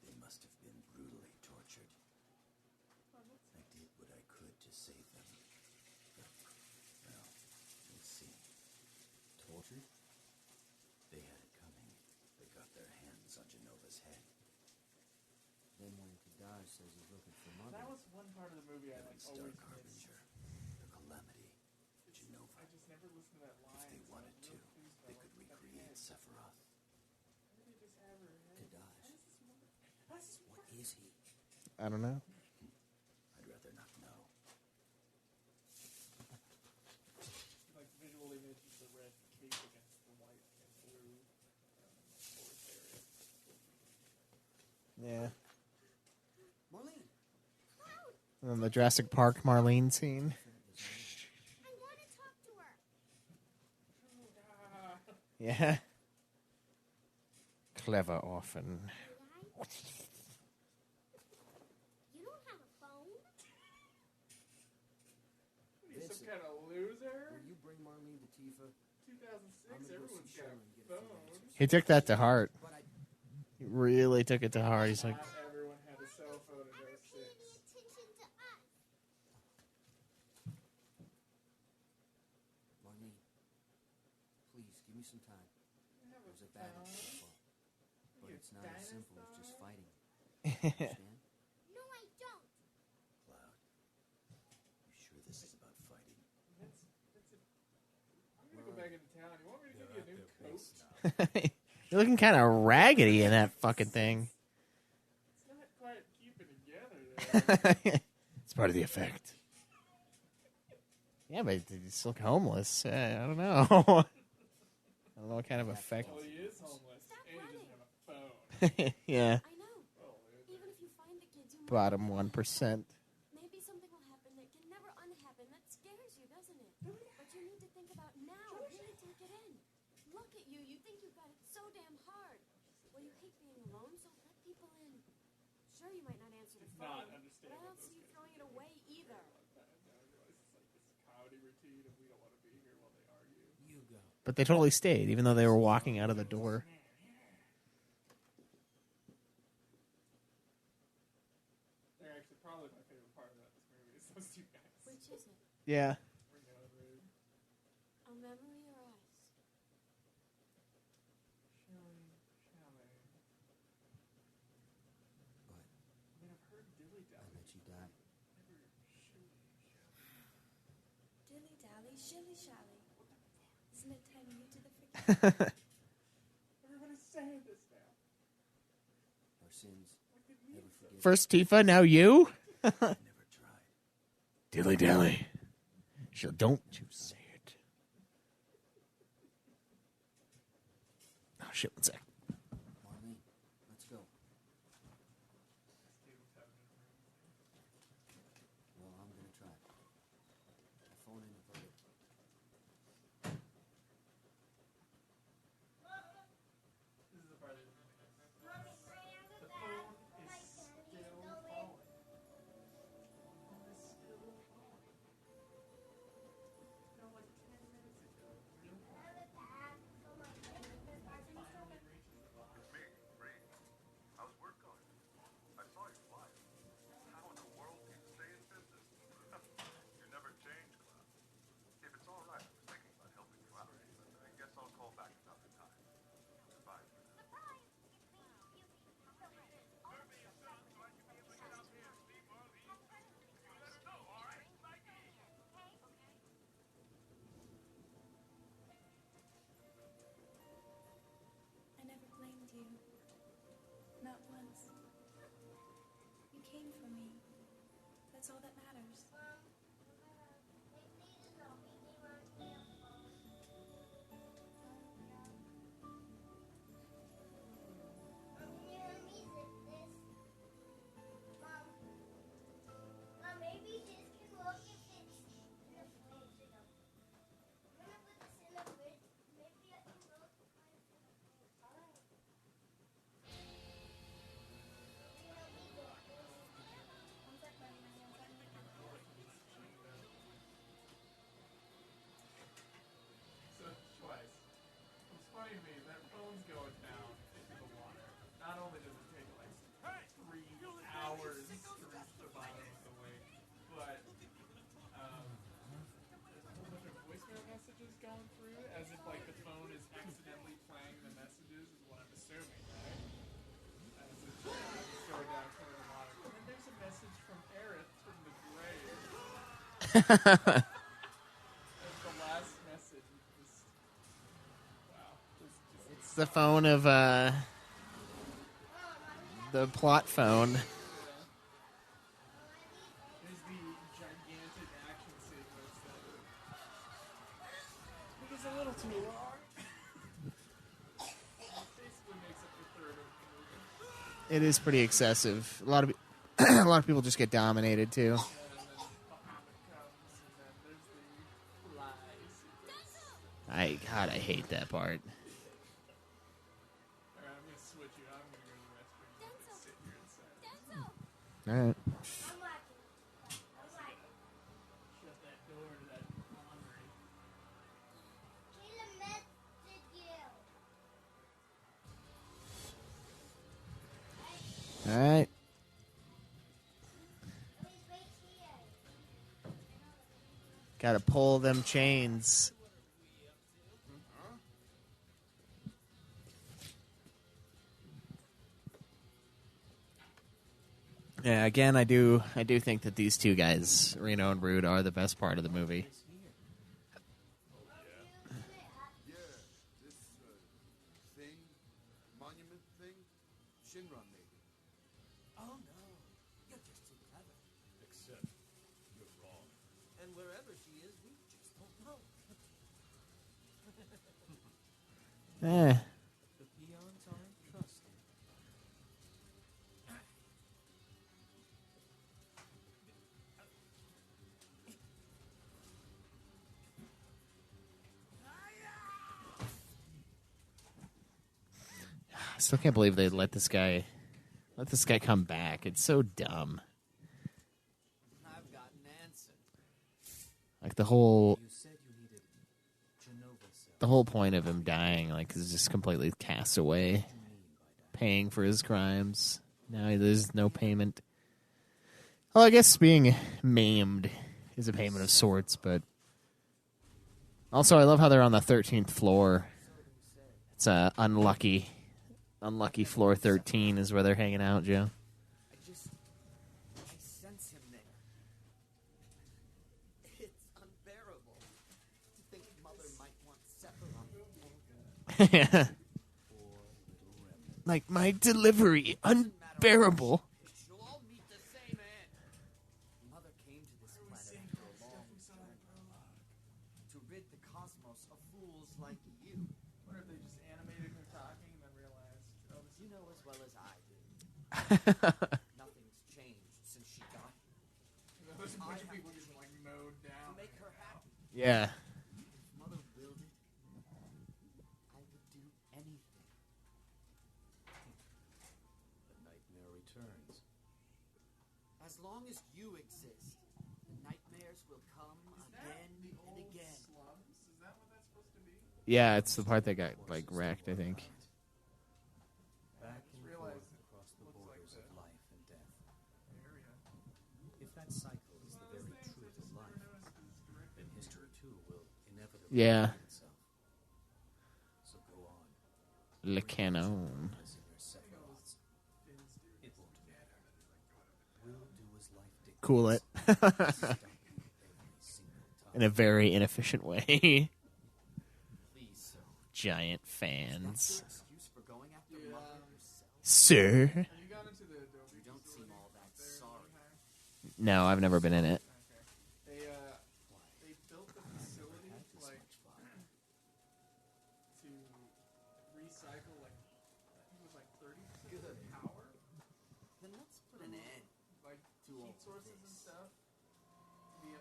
They must have been brutally tortured. I did what I could to save them. But, well, we'll see. Tortured? They had it coming. They got their hands on Genova's head. Then when Kadaj says he's looking for Mother, That was one part of the movie I Heaven's always Dark missed. Harbinger, the Calamity, Genova. I just never listened to that line. If they so I wanted was to, real confused they about could what the recreate heck. Sephiroth. Why did they just have her head? Kadaj. What is he? I don't know. I'd rather not know. Like visual image of the red cape against the white and blue forest area. Yeah. Marlene, And then the Jurassic Park Marlene scene. I want to talk to her. Yeah. Clever orphan. You don't have a phone? What are you, some kind of loser? will you bring Marlene to Tifa? 2006, I'm gonna go everyone's see got Sharon and get a few phones. answers. He took that to heart. But I He really took it to heart. He's like, Not everyone had a cell phone in Pay 06. any attention to us. Marlene, please give me some time. There's a battle to fight, but it's not as simple as just fighting. Understand? No, I don't. Cloud, you sure this is about fighting? I'm gonna go back into town. You want me to give you a new coat? you're looking kind of raggedy in that fucking thing. It's not quite keeping together there. It's part of the effect. Yeah, but you still look homeless. I don't know. I don't know what kind of effect. Well, he is homeless, and he doesn't have a phone. Yeah. I know. Even if you find the kids, you might Bottom not 1%. Maybe something will happen that can never unhappen. That scares you, doesn't it? But you need to think about now. Really take it in. Look at you. You think you've got it so damn hard. Well, you hate being alone, so let people in. Sure, you might not answer the phone, not but I understand don't what see you those throwing it away either. Now I realize it's like this comedy routine of we don't want to be here while they argue. You go. But they totally stayed, even though they were walking out of the door. They're actually probably my favorite part about this movie is those two guys. Which is it? Yeah. Bring out a rude. A memory or us? Shelley. But I mean, I've heard dilly I dally. let you die. Dilly dally, shilly shally. Isn't it time you did the forget? Everybody's saying this now. Our sins. Never forget. First Tifa, now you? Never tried. Dilly dally. Don't you say it. Oh, shit, one sec. Marlene, let's go. Well, I'm gonna try. I'll phone in a verdict. This is the part that the phone is still falling. The phone is still That's all that matters. Maybe this can work if it's in the fridge. I'm gonna put this in the fridge. Maybe I can work if it's in the fridge. Alright. So twice. It's funny to me that phone's going down into the water. Not only does it take like 3 hours to reach the bottom of the lake, but there's a whole bunch of voicemail messages going through as if like the phone is accidentally playing the messages is what I'm assuming, right? As it's going down into the water. And then there's a message from Aerith from the grave. That's the last message. Just, wow. It's the phone of the plot phone. There's the gigantic action sequence that I think is a little too long. Basically makes up the third of the movie. It is pretty excessive. A lot of a lot of people just get dominated too. And then Muhammad comes, and then there's the fly sequence. I hate that part. Alright, I'm gonna switch you. I'm gonna go to the restroom. I'm gonna sit here and say, All right. I'm watching. shut that door to that laundry. Kayla messaged you. All right. Please wait here. Got to pull them chains. Yeah, again, I do think that these two guys, Reno and Rude, are the best part of the movie. Yeah, this thing, monument thing, Shinra made it. Oh no, you're just too clever. Except you're wrong. And wherever she is, we just don't know. The peons aren't trusted. I still can't believe they let this guy come back. It's so dumb. I've got an answer. Like the whole You said you needed Genova cells. the whole point of him dying, like, is just completely cast away, paying for his crimes. Now there's no payment. Well, I guess being maimed is a payment of sorts, but also I love how they're on the 13th floor. It's unlucky floor 13 is where they're hanging out, Joe. I sense him there. It's unbearable to think Mother might want Sephiroth. Like my delivery, unbearable. You'll all meet the same end. Mother came to this planet after a long journey to rid the cosmos of fools like you. What if they just animated her talking and then realized, oh, this You know as well as I do. Nothing's changed since she got here. there's a bunch of people just like mowed To down. make her happy. Yeah. If Mother willed it, I would do anything. The nightmare returns. As long as you exist, the nightmares will come again and again. Slums? Is that what that's supposed to be? Yeah, it's the part that got like wrecked, I think. Back and realized forth across the looks like borders of the- life and death. Area. If that cycle is the very truth of life, then history too will inevitably Yeah. repeat itself. So go on. Le Canon. As in your Sephiroths. It won't matter. We'll do as life dictates. Cool it. Stop you every single time. In a very inefficient way. Please, sir. Giant That's fans. your excuse for going after Mother yourself. Sir. Have you gone into the Adobe You don't seem all that sorry. No, I've never been in it. They built the facility like to recycle like I think it was like 30% of the power, Then let's put an end. like heat sources and stuff.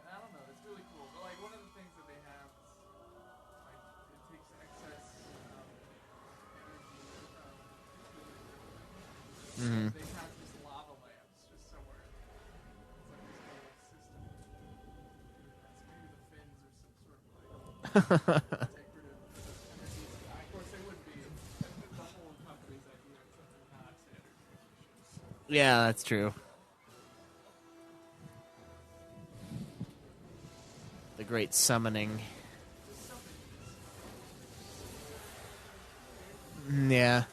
I don't know. It's really cool. But like one of the things that they have is like it takes excess energy. They have these lava lamps just somewhere. It's like this whole system. Maybe the fins or some sort of like decorative energy. Of course, they wouldn't be. The whole company's idea is that they're not standard. Yeah, that's true. The great summoning. Yeah.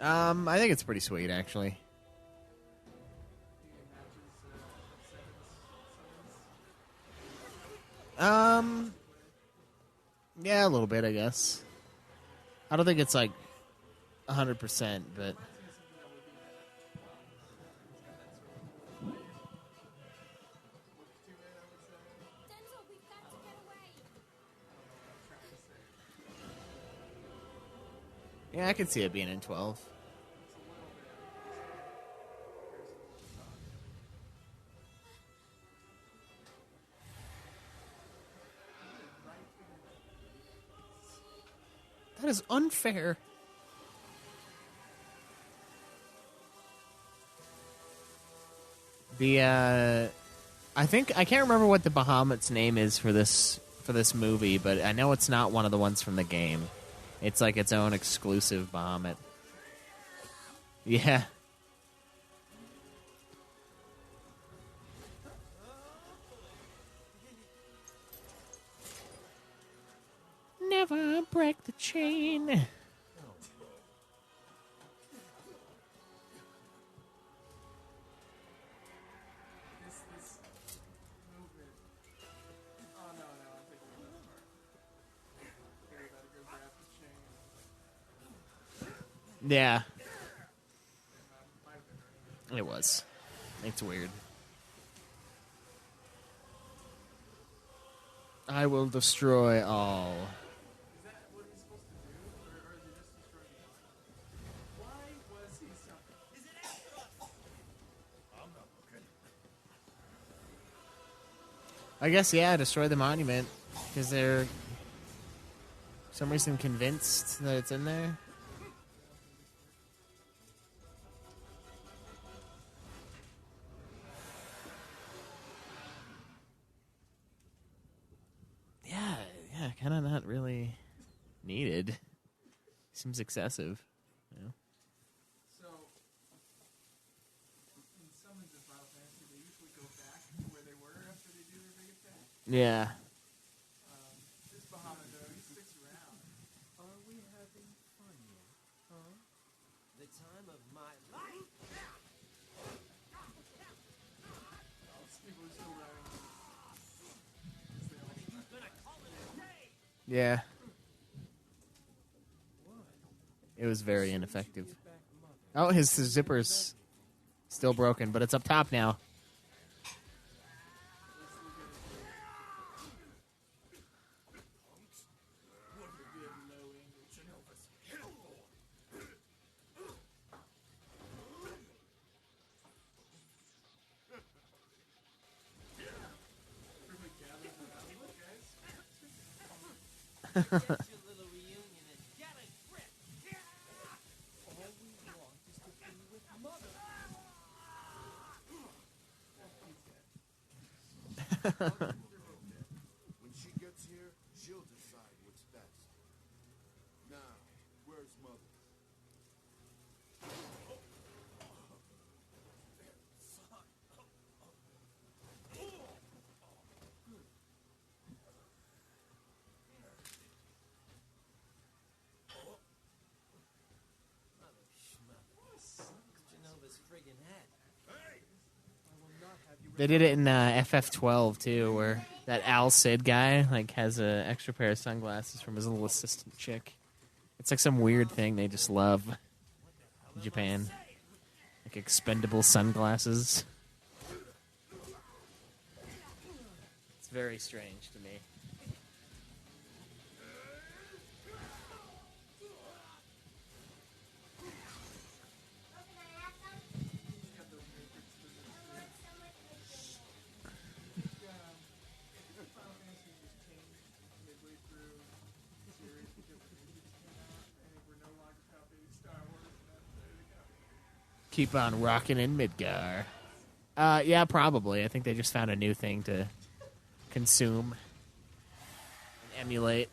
I think it's pretty sweet, actually. Yeah, a little bit, I guess. I don't think it's like 100%, but Denzel, we've got to get away. yeah, I could see it being in 12. That is unfair. I think I can't remember what the Bahamut's name is for this movie, but I know it's not one of the ones from the game. It's like its own exclusive Bahamut. Yeah. Never break the chain. This movement. Oh no, I'm thinking of that part. They gotta go grab the chain. Yeah, Might have been right. it was. It's weird. I will destroy all. Is that what he's supposed to do, or is he just destroying the body? Why was he so? Is it after us? I'm not looking. I guess, yeah, destroy the monument. Because they're, for some reason, convinced that it's in there. Yeah, kind of not really needed. Seems excessive. You know? So, in summons in Final Fantasy, they usually go back to where they were after they do their big attack. Yeah. This Bahamut, though, he sticks around. Are we having fun yet? Huh? The time of my life? People are still running. Yeah. It was very ineffective. Oh, his zipper's still broken, but it's up top now. Get your little reunion and get a grip. All we want is to be with Mother. When she gets here, she'll decide what's best. Now, where's Mother? Mother schmother. Genova's friggin' head. They did it in FF12 too, where that Al Cid guy like has an extra pair of sunglasses from his little assistant chick. It's like some weird thing they just love. Japan. Like expendable sunglasses. It's very strange to me. Keep on rocking in Midgar. Yeah, probably. I think they just found a new thing to consume and emulate.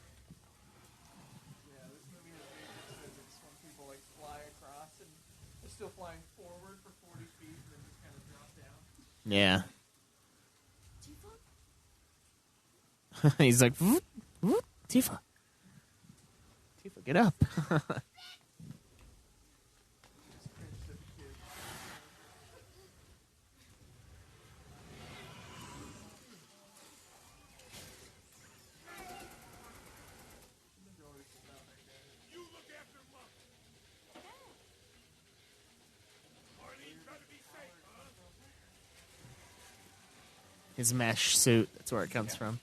Yeah, this movie has major physics when people like fly across and they're still flying forward for 40 feet and then just kind of drop down. Yeah. Tifa? He's like, "Whoop, whoop, Tifa. Tifa, get up. Just cringed at the kid. You look after Mom. Arlene, try to be safe, huh? His mesh suit. That's where it comes from.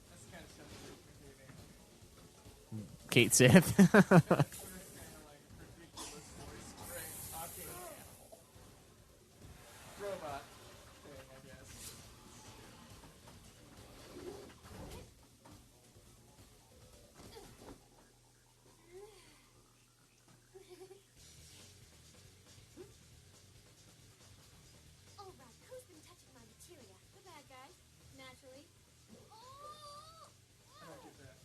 That's kind of something behaving. Kate Sith. Sort of kind of like a ridiculous voice talking robot thing, I guess. All right, who's been touching my materia? The bad guy, naturally. Oh! I don't get that.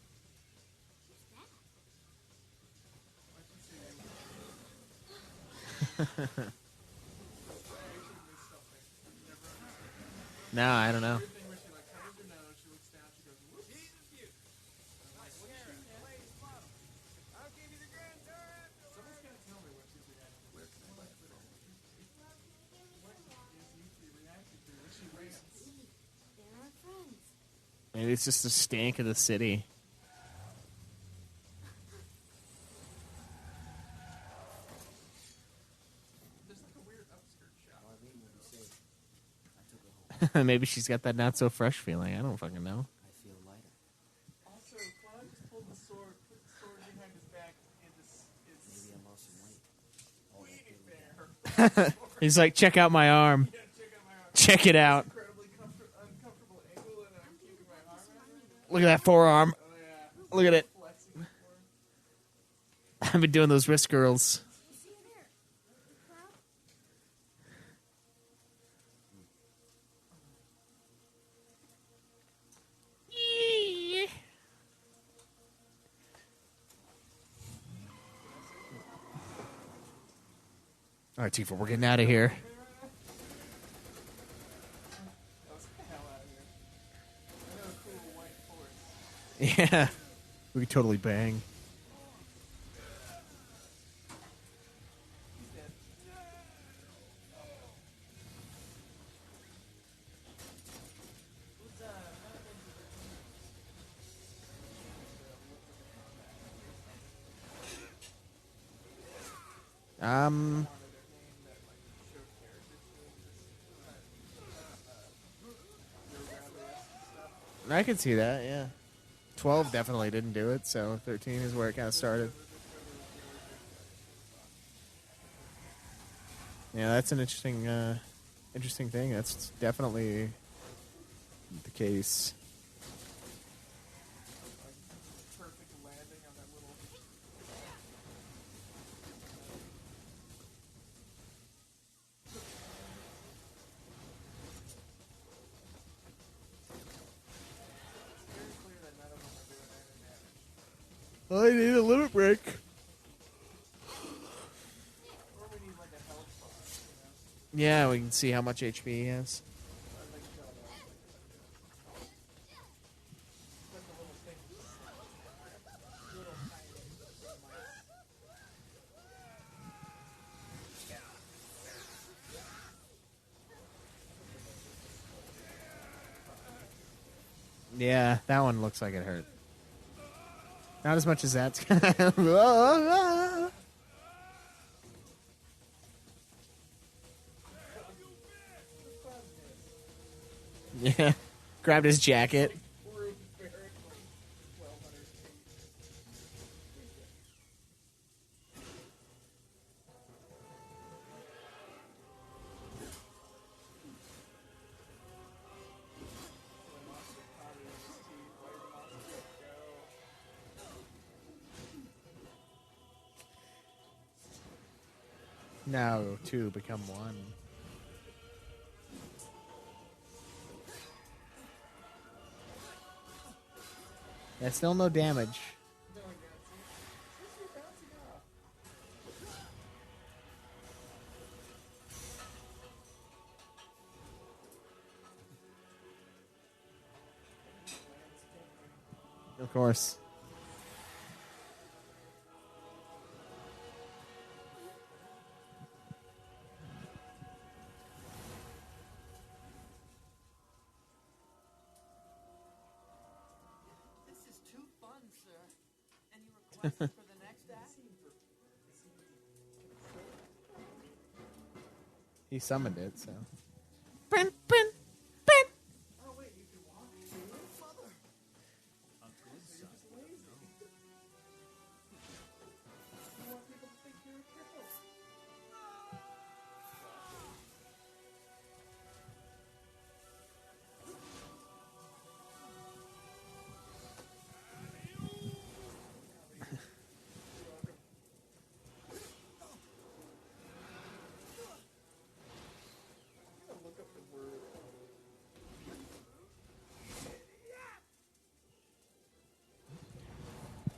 Who's that? Why'd you say you No, I don't know. weird thing where she like covers her nose, she looks down, she goes, whoop. Someone's gonna tell me what she's reacting to. What is Yuki reacting to when she rants? They're our friends. Maybe it's just the stank of the city. There's like a weird upskirt shot. Maybe she's got that not so fresh feeling. I don't fucking know. I feel lighter. Also, Cloud just pulled the sword, put the sword behind his back, and this is Maybe I lost some weight. fair. He's like, check out my arm. Yeah, check out my arm. Check it out. Incredibly uncomfortable angle, and I'm keeping my arm out right now. Look at that forearm. Oh yeah, Look at it. flexing it for him. I've been doing those wrist girls. You see her there? Cloud? All right, Tifa, we're getting out of here. Let's get the hell out of here. I know a cool white force. Yeah. We could totally bang. He's dead. Um, I can see that, yeah. 12 definitely didn't do it, so 13 is where it kind of started. Yeah, that's an interesting thing. That's definitely the case. Perfect landing on that little. It's very clear that none of them are doing any damage. I need a limit break. Or we need like a health bar, Yeah, we can see how much HP he has. Or like Like a little thing. Yeah, that one looks like it hurt. Not as much as that. Yeah. Grabbed his jacket. Now two become one. That's still no damage. Of course. This is too fun, sir. Any requests for the next act? He summoned it, so.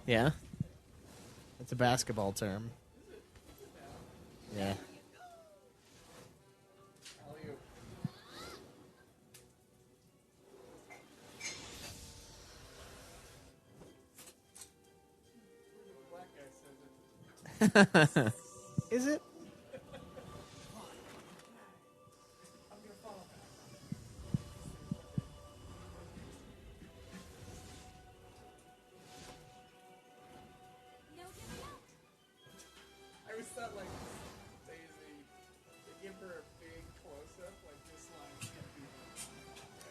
Yeah. It's a basketball term. Yeah. Is it? No giving up. I always thought like they give her a big close up, like this line can't be.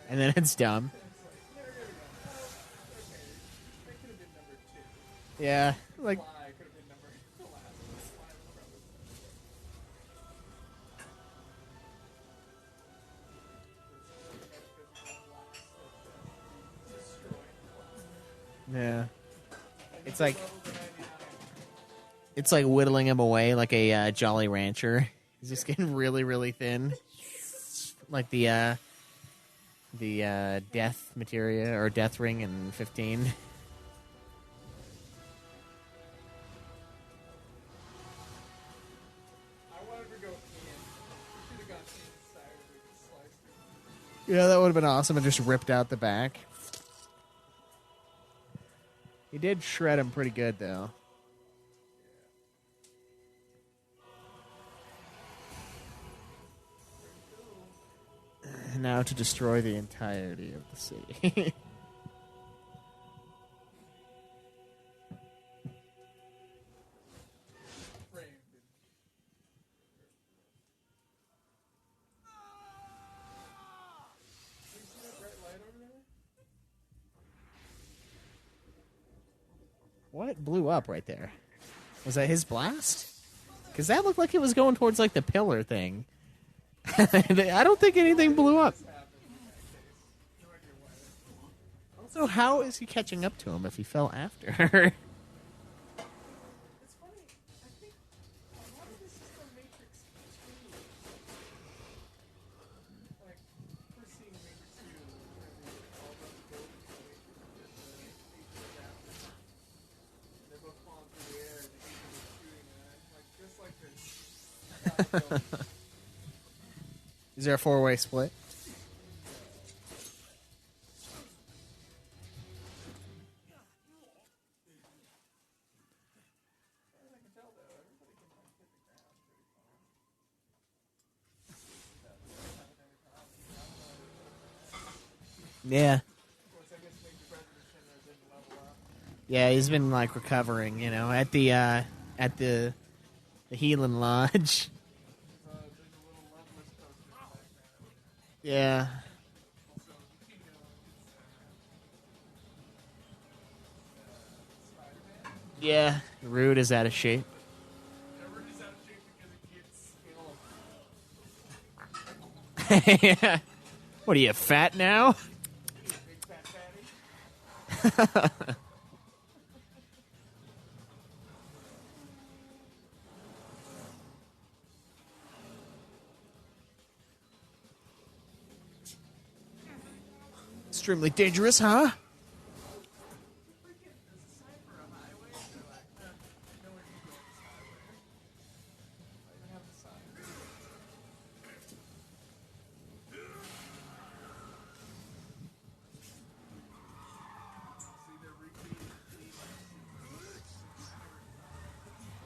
And then it's dumb. It's like no, no, no. Oh, okay, that could have been number two. Yeah. Like, Fly could have been number the last one. Fly was probably yeah. It's like whittling him away like a Jolly Rancher. He's just getting really, really thin. Like the death materia or death ring in 15. I wanted to go in. Should have gone inside of the slice. Yeah, that would have been awesome. And just ripped out the back. He did shred him pretty good, though. Now to destroy the entirety of the city. What blew up right there? Was that his blast? Because that looked like it was going towards like the pillar thing. I don't think anything blew up. Also, how is he catching up to him if he fell after? It's funny. I think a lot of this is the Matrix 2. Like, first seeing Matrix 2, where they all run the buildings the Matrix did the Matrix after. And they're both falling through the air and the agent is shooting at it. Like, just like this. Is there a four-way split? Yeah. Of course, I guess Yeah, he's been like recovering, you know, at the healing lodge. There's a little Loveless poster in the background. Yeah. Also, you know, it's Spider-Man. Yeah. Rude is out of shape. Everyone is out of shape because he can't scale. Yeah. What are you, fat now? Big fat fatty. Extremely dangerous, huh? Freaking, there's a sign for a highway. They're like, no one can go on this highway. I even have the sign. See, they're recreating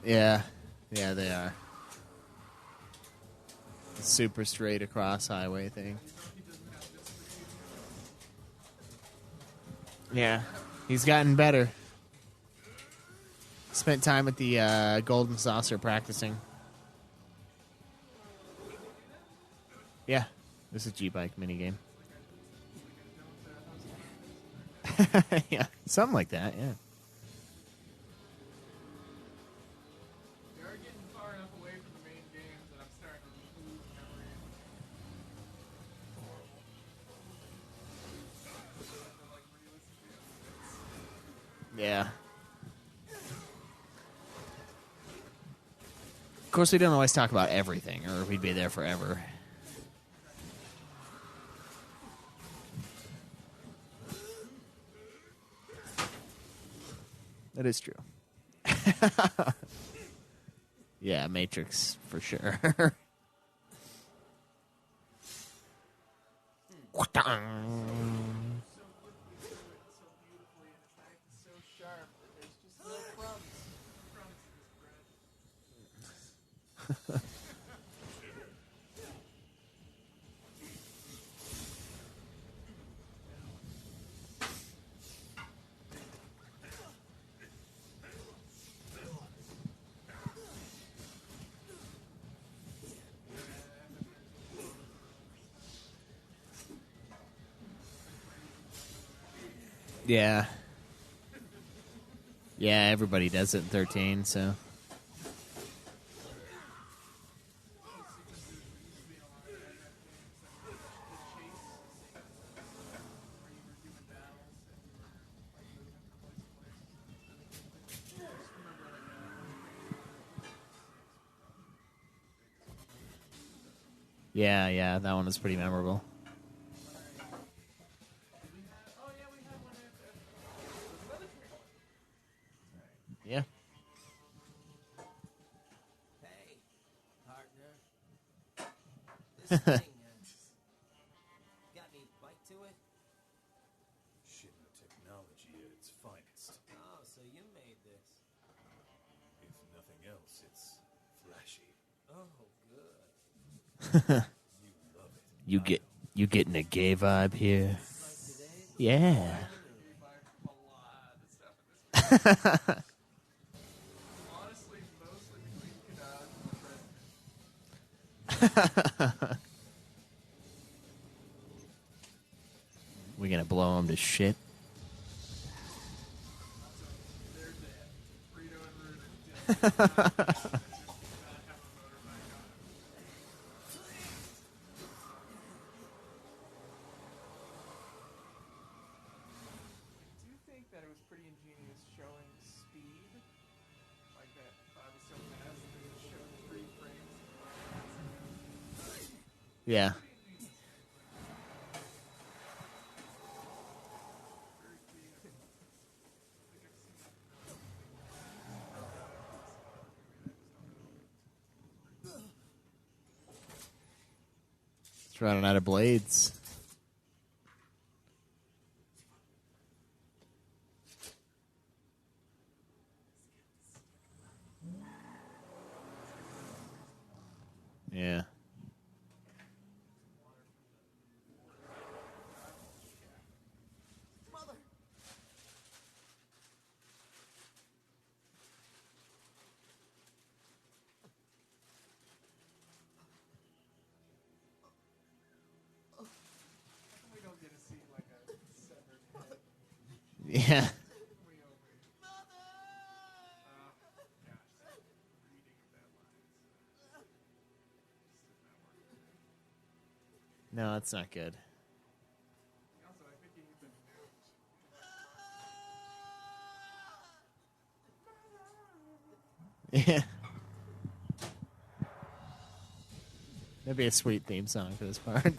the Yeah. Yeah, they are. The super straight across highway thing. Yeah. He's gotten better. Spent time at the Golden Saucer practicing. Yeah. This is G-Bike minigame. Yeah. Something like that, yeah. We are getting far enough away from the main game that I'm starting to lose memory. Horrible. I have to, like, re-listen to the episodes. Yeah. Of course, we don't always talk about everything, or we'd be there forever. That is true. Yeah, Matrix for sure. So beautifully, and its knife is so sharp that there's just no crumbs. No crumbs in this bread. Yeah. Yeah, everybody does it in 13, so. Yeah, yeah, that one was pretty memorable. Oh, yeah, we had one after. There's another trailer. Yeah. Hey, partner. This thing, got any bite to it? Shinra technology at its finest. Oh, so you made this. If nothing else, it's flashy. Oh, good. You love it. You getting a gay vibe here? Like today, Yeah. We buy a lot of stuff in this game. Honestly, mostly between Kadaj and the president. We gonna blow him to shit? They're dead. Frito and Ruben. Just did not have a motorbike on it. I do think that it was pretty ingenious showing speed. Like that 5 was so fast that it showed 3 frames. Yeah. It's running out of blades. Yeah. Yeah. No, it's not good. Also, I think he needs a note. Yeah. That'd be a sweet theme song for this part.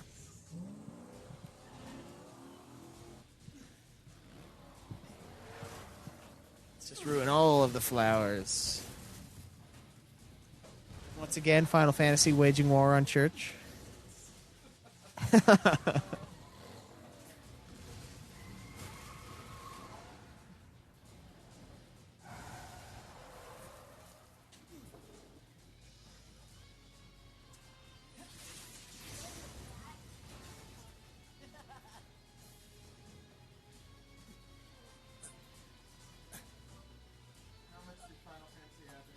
Let's just ruin all of the flowers. Once again, Final Fantasy waging war on Church. How much did Final Fantasy have in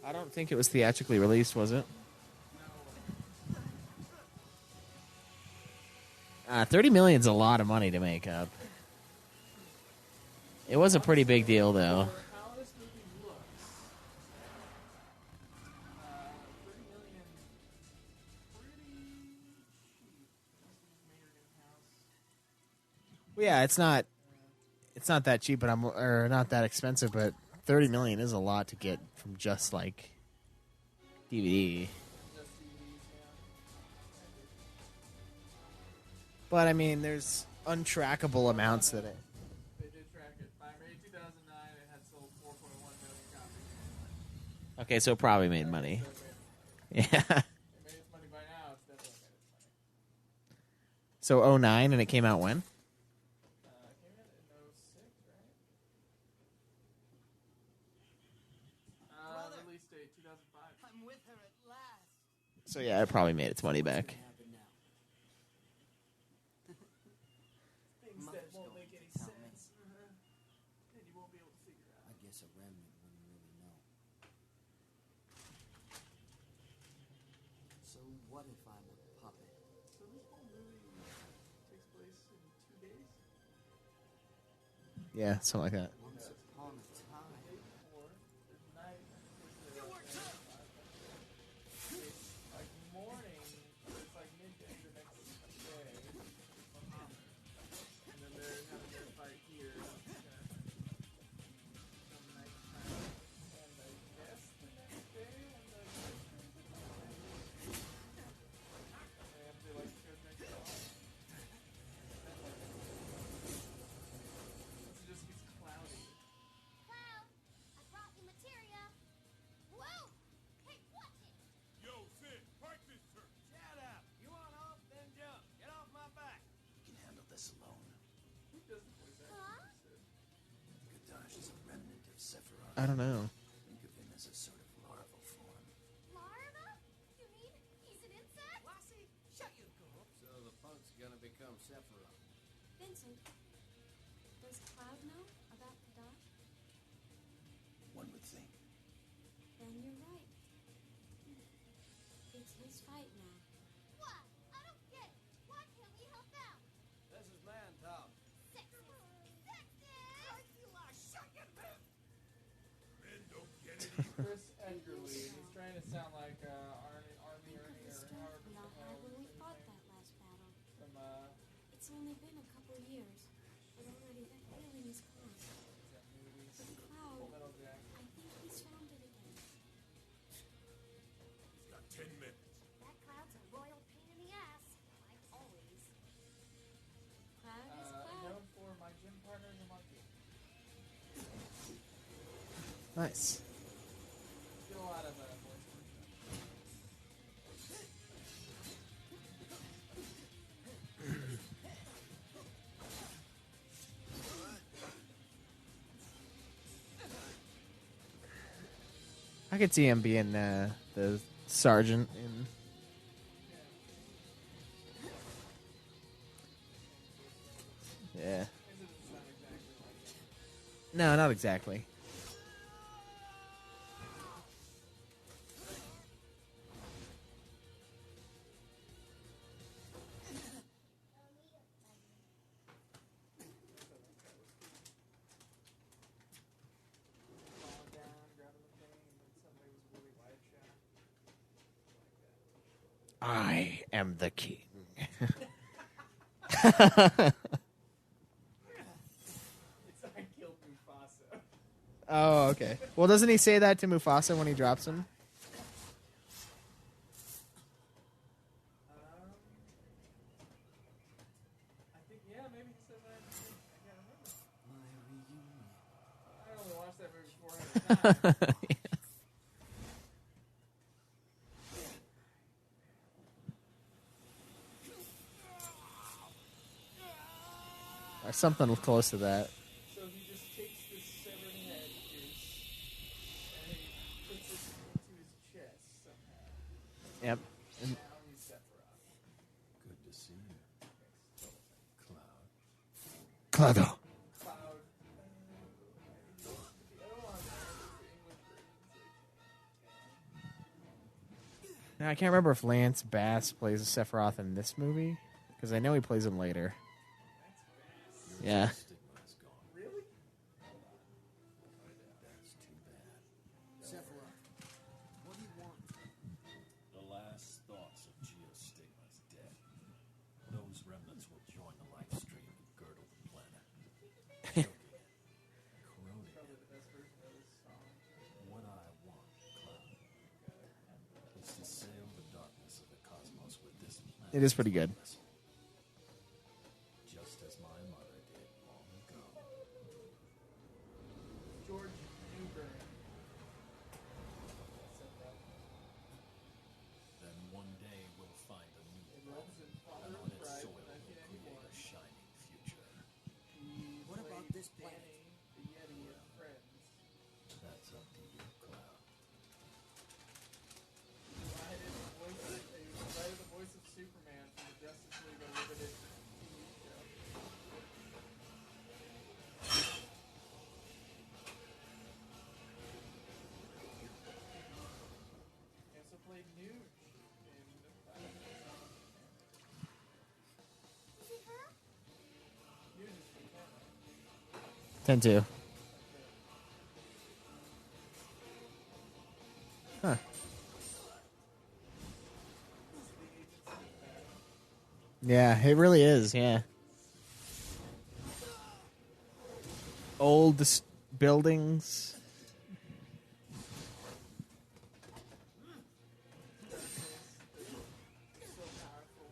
I don't think it was theatrically released, was it? 30 million's a lot of money to make up. It was a pretty big deal, though. For how this movie looks, 30 million, pretty cheap. This is Maynard in-house. Well, yeah, it's not that cheap, but or not that expensive, but 30 million is a lot to get from just like DVD. Just CDs, yeah. But I mean, there's untrackable amounts that it. They did track it. By May 2009, it had sold 4.1 million copies. Okay, so it probably made money. So it Yeah. made its money by now. It's definitely made its money. So '09, and it came out when? It came out in 06, right? Release date 2005. I'm with her at last. So yeah, it probably made its money back. Happen now. Things that Mothers won't don't make any tell me. sense. And you won't be able to figure out. I guess a remnant wouldn't really know. So what if I'm a puppet? So this whole movie takes place in 2 days? Yeah, something like that. Once upon a time. Or there's night. It's like morning, it's like midday the next day. And then they're having their fight here. Some nighttime. And I guess the next day when the they have to like go drink it all. It just gets cloudy. Cloud, I brought you materia. Whoa! Hey, watch it! Yo, Sid, park this turn. Shut up! You want off, then jump. Get off my back. You can handle this alone. Who does the voice acting? Huh? Kadash is a remnant of Sephiroth. I don't know. Think of him as a sort of larval form. Larva? You mean he's an insect? Lassie, shut your gob. So the punk's gonna become Sephiroth. Vincent, does Cloud know about Kadash? One would think. Then you're right. It's his fight now. What? I don't get it. Why can't we help out? This is man talk. Sexist. Shut your mouth. Men don't get it. Chris Edgerly. He's trying to sound like Army Think of Ernie the or strength Howard we all had when we fought that last battle. from It's only been a couple years, but already that feeling is gone. that movie. But Cloud, Full Metal Jacket. I think he's found it again. He's got 10 minutes. That Cloud's a royal pain in the ass, like always. Cloud is Cloud. Known for my gym partner, the monkey. Nice. Get a lot of voice work. I could see him being the sergeant in. Yeah. It doesn't sound exactly like it. No, not exactly. Falling down, grabbing the thing, and then suddenly it was a really wide shot. I am the king. It's I killed Mufasa. Oh, okay. Well, doesn't he say that to Mufasa when he drops him? I think, yeah, maybe he said that. I can't remember. My reunion. I only watched that movie 400 times. Or something close to that. So he just takes this severed head piece and he puts it into his chest somehow. Yep. And now he's Sephiroth. Good to see you. Cloud. Clado. Cloud. I don't want to the English version. Now, I can't remember if Lance Bass plays Sephiroth in this movie, because I know he plays him later. Yeah. Stigma is gone. Really? That's too bad. Sephiroth, what do you want? The last thoughts of Geostigma is dead. Those remnants will join the life stream and girdle the planet. Choking it. Corroding Probably it. the best version of this song. What I want, Cloud, is to sail the darkness of the cosmos with this planet. It is pretty good. Just as my mother did long ago. George Newbern. Sephiroth. Then one day we'll find a new It planet, lives in and Father on of its Pride soil in will create 1994. a shining future. He What about played this planet? Danny, the Yeti in Friends. That's up to you, Cloud. He provided the voice of Superman for the Justice League Unlimited TV show. He also played Nuge in Nuge is from Canada. 10-2. Huh. Yeah, it really is, yeah. Old buildings. So powerful.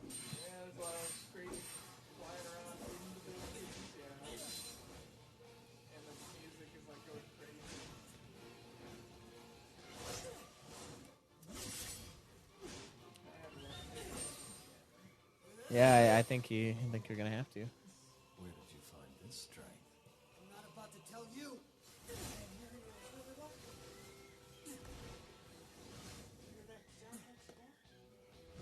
Yeah, there's a lot of crazy flying around in the buildings, yeah. And the music is like going crazy. Yeah, I think you're gonna have to. Where did you find this strength? I'm not about to tell you. Triple slash thing going. Is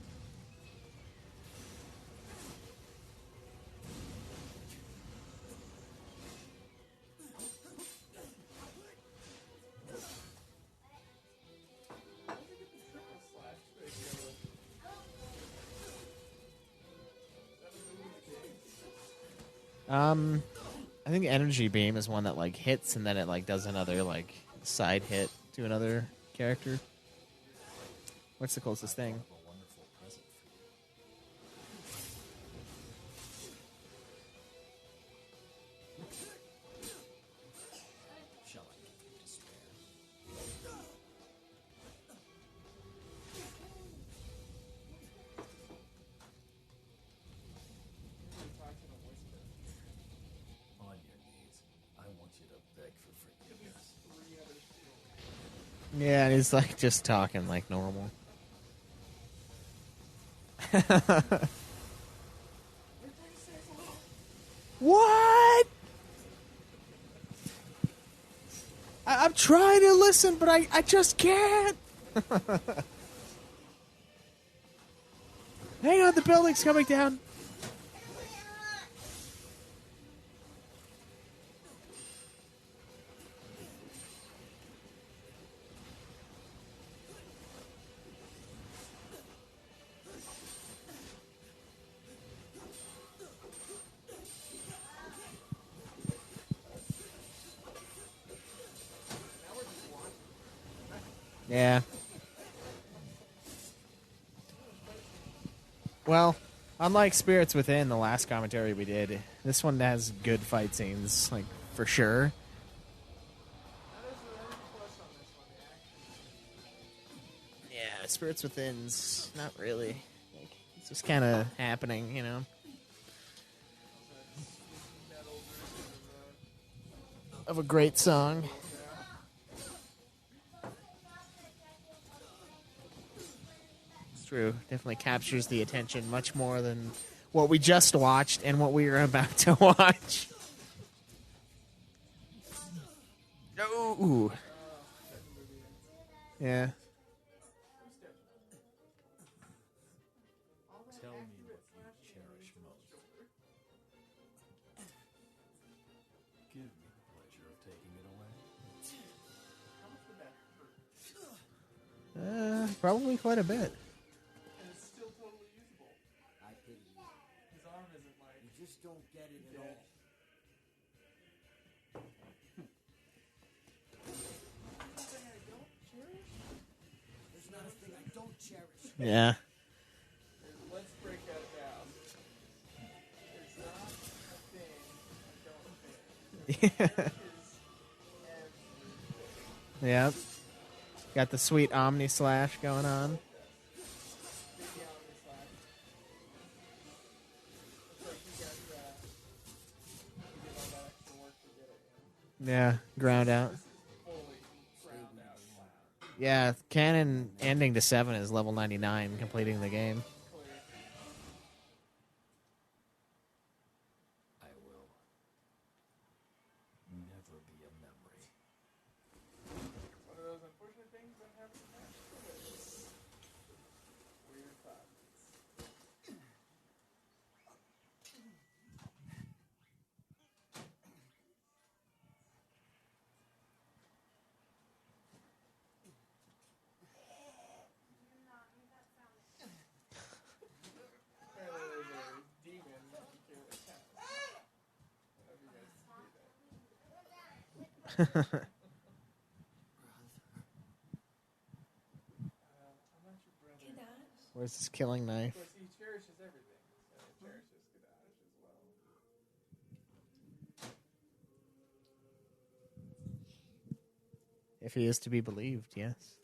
that a movie game? I think Energy Beam is one that like hits and then it like does another like side hit to another character. What's the closest thing? A wonderful present for you. Shall I give you despair? Talks in a whisper. On your knees, I want you to beg for forgiveness. 3 other people. Yeah, and he's like just talking like normal. What? I'm trying to listen, but I just can't. Hang on, the building's coming down. Yeah. Well, unlike Spirits Within, the last commentary we did, this one has good fight scenes, like, for sure. That is a plus on this one. The action. Yeah, Spirits Within's not really. Like, it's just kind of happening, you know? Metal version Of a great song. It's true. Definitely captures the attention much more than what we just watched and what we were about to watch. Ooh. Yeah. Tell me what you cherish most. Give me the pleasure of taking it away. Probably quite a bit. And it's still totally usable. I pity you. His arm isn't like. You just don't get it at all. Something I don't cherish? There's not a thing I don't cherish. Yeah. Let's break that down. There's not a thing I don't cherish. Is everything. Yep. Got the sweet Omni Slash going on. Big on this last. It's like you got you did all that extra work to get it. Yeah. Ground out. Fully ground out slap. Yeah. Canon ending to 7 is level 99, completing the game. Clear. I will never be a memory. One of those unfortunate things that happen in that. Weird thoughts. Apparently there's a demon that can kill the cat. I don't know if you guys see that. I'm not your brother. Where's his killing knife? Of course, he cherishes everything. So he cherishes Gadash as well. If he is to be believed, yes.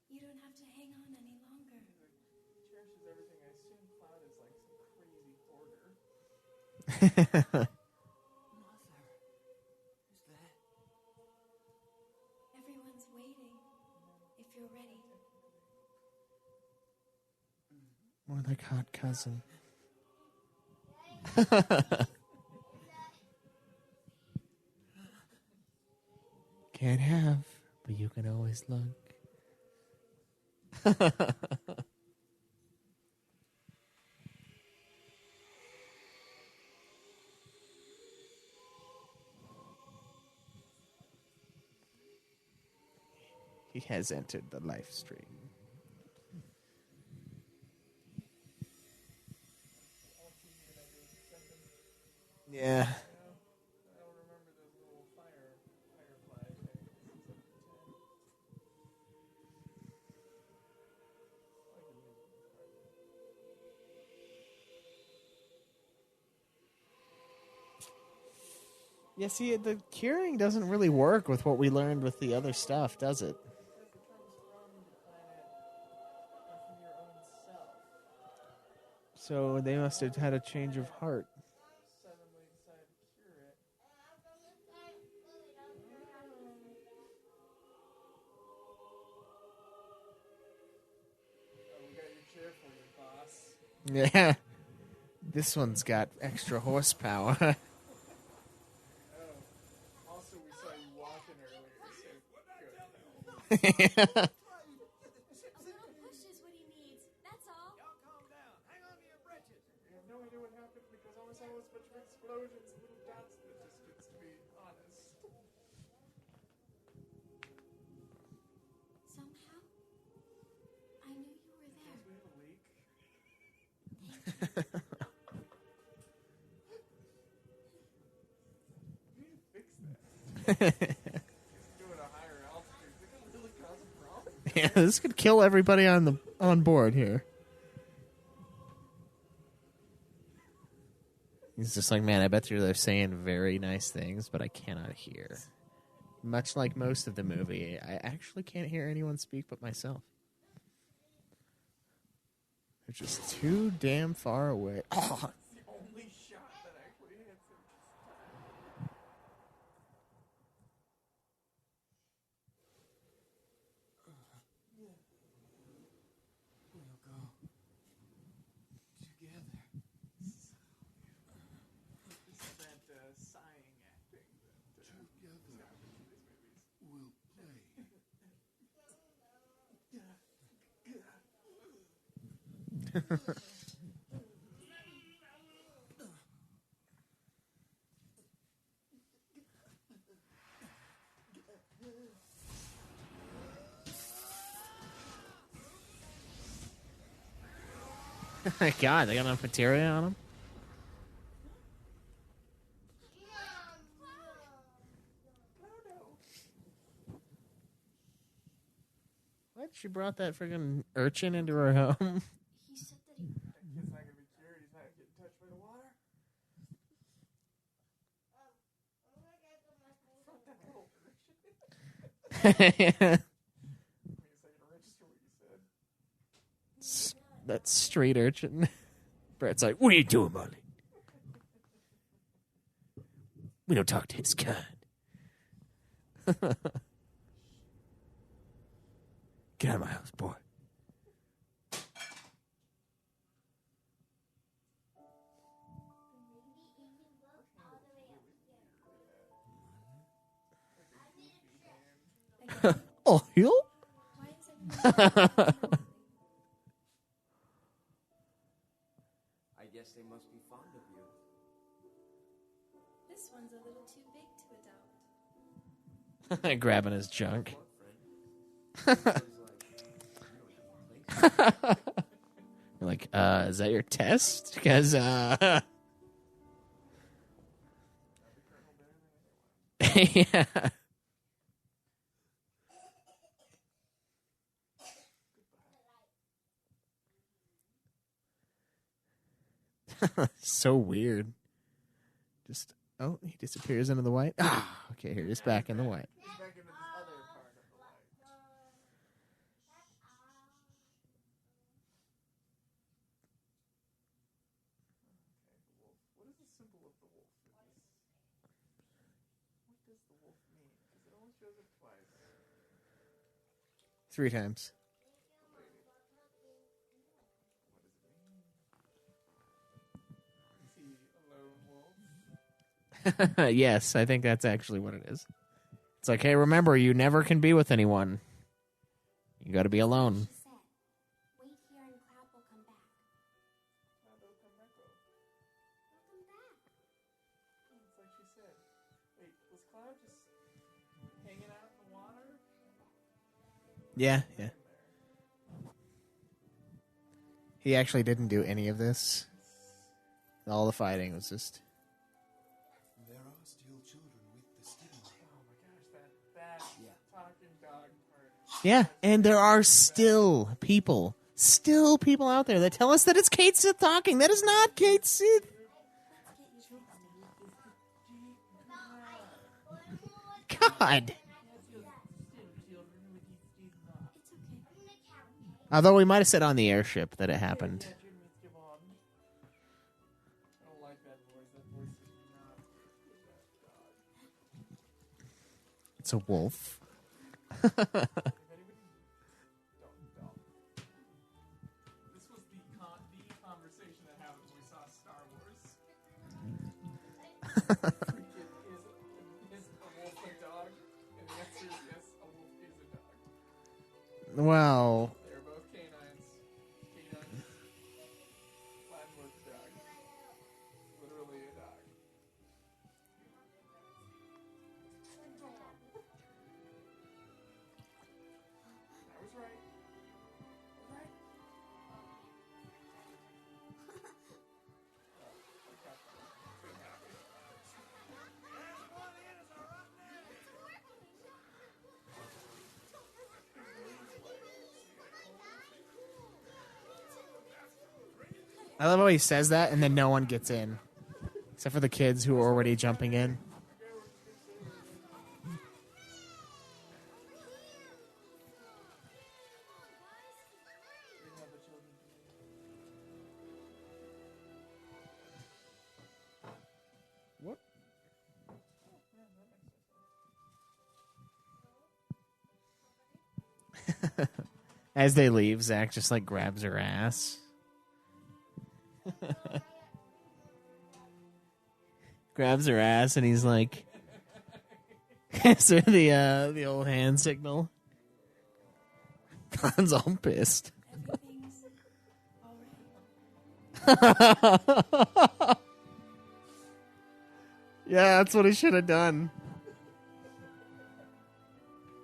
You don't have to hang on any longer. He cherishes everything. I assume Cloud is like some crazy hoarder. Mother. Who's that? Everyone's waiting. If you're ready. More like hot cousin. Can't have, but you can always look. He has entered the life stream. Yeah. I don't remember those little firefly things. Yeah, see, the curing doesn't really work with what we learned with the other stuff, does it? Because it comes from the planet or from your own self. So they must have had a change of heart. Suddenly decide to cure it. Oh, we got your chair for you, boss. Yeah. This one's got extra horsepower. Oh. Also, we saw you walking earlier, so good. A little push is what he needs. That's all. Y'all calm down. Hang on to your britches. We have no idea what happened because all we saw was a bunch of explosions and little dots in the distance, to be honest. Somehow, I knew you were there. We have a leak. You need to fix that. He's doing Yeah, this could kill everybody on board here. He's just like, man, I bet they're saying very nice things, but I cannot hear. Much like most of the movie, I actually can't hear anyone speak but myself. They're just too damn far away. Oh, It's the only shot that actually hits him this time. We'll go together. This is that sighing acting that Together, happens in these movies. we'll play. my God, they got enough material on them? What? She brought that friggin' urchin into her home? He said that he. That kid's not gonna be cured. He's not getting touched by the water. Fuck that little urchin. Wait a second. Register what you said. That street urchin. Brett's like, what are you doing, Molly? We don't talk to his kind. Get out of my house, boy. Oh, you? Why is it? I guess they must be fond of you. This one's a little too big to adopt. Grabbing his junk. You're like, is that your test? Because, yeah. So weird. Just, oh, he disappears into the white. Ah, okay, here he's back in the white. He's back into this other part of the light. What is the symbol of the wolf in this? What does the wolf mean? Because it only shows up twice. 3 times. Is he a lone wolf? Yes, I think that's actually what it is. It's like, hey, remember, you never can be with anyone. You got to be alone. She said, wait here and Cloud will come back. They'll come back though. He'll come back. It's like she said. Wait, was Cloud just hanging out in the water? Yeah, yeah. He actually didn't do any of this. All the fighting was just... There are still children with the stigma. Oh my gosh, that talking dog part. Yeah, and there are still people out there that tell us that it's Kate Sith talking. That is not Kate Sith. God. Although we might have said on the airship that it happened. I don't like that voice. That voice is not It's a wolf. If anybody don't. This was the conversation that happened when we saw Star Wars. Is a wolf a dog? And the answer is yes, a wolf is a dog. Well, They're both canines. Canines. Latin word for dog. Literally a dog. I was right. Right. I love how he says that, and then no one gets in, except for the kids who are already jumping in. What? As they leave, Zach just like grabs her ass. Grabs her ass, and he's like, gives her the old hand signal. Khan's all pissed. Everything's alright. Yeah, that's what he should have done.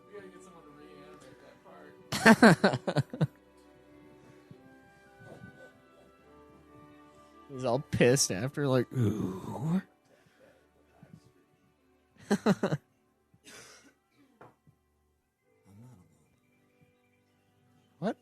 We gotta get someone to reanimate that part. He's all pissed after, like, ooh. What?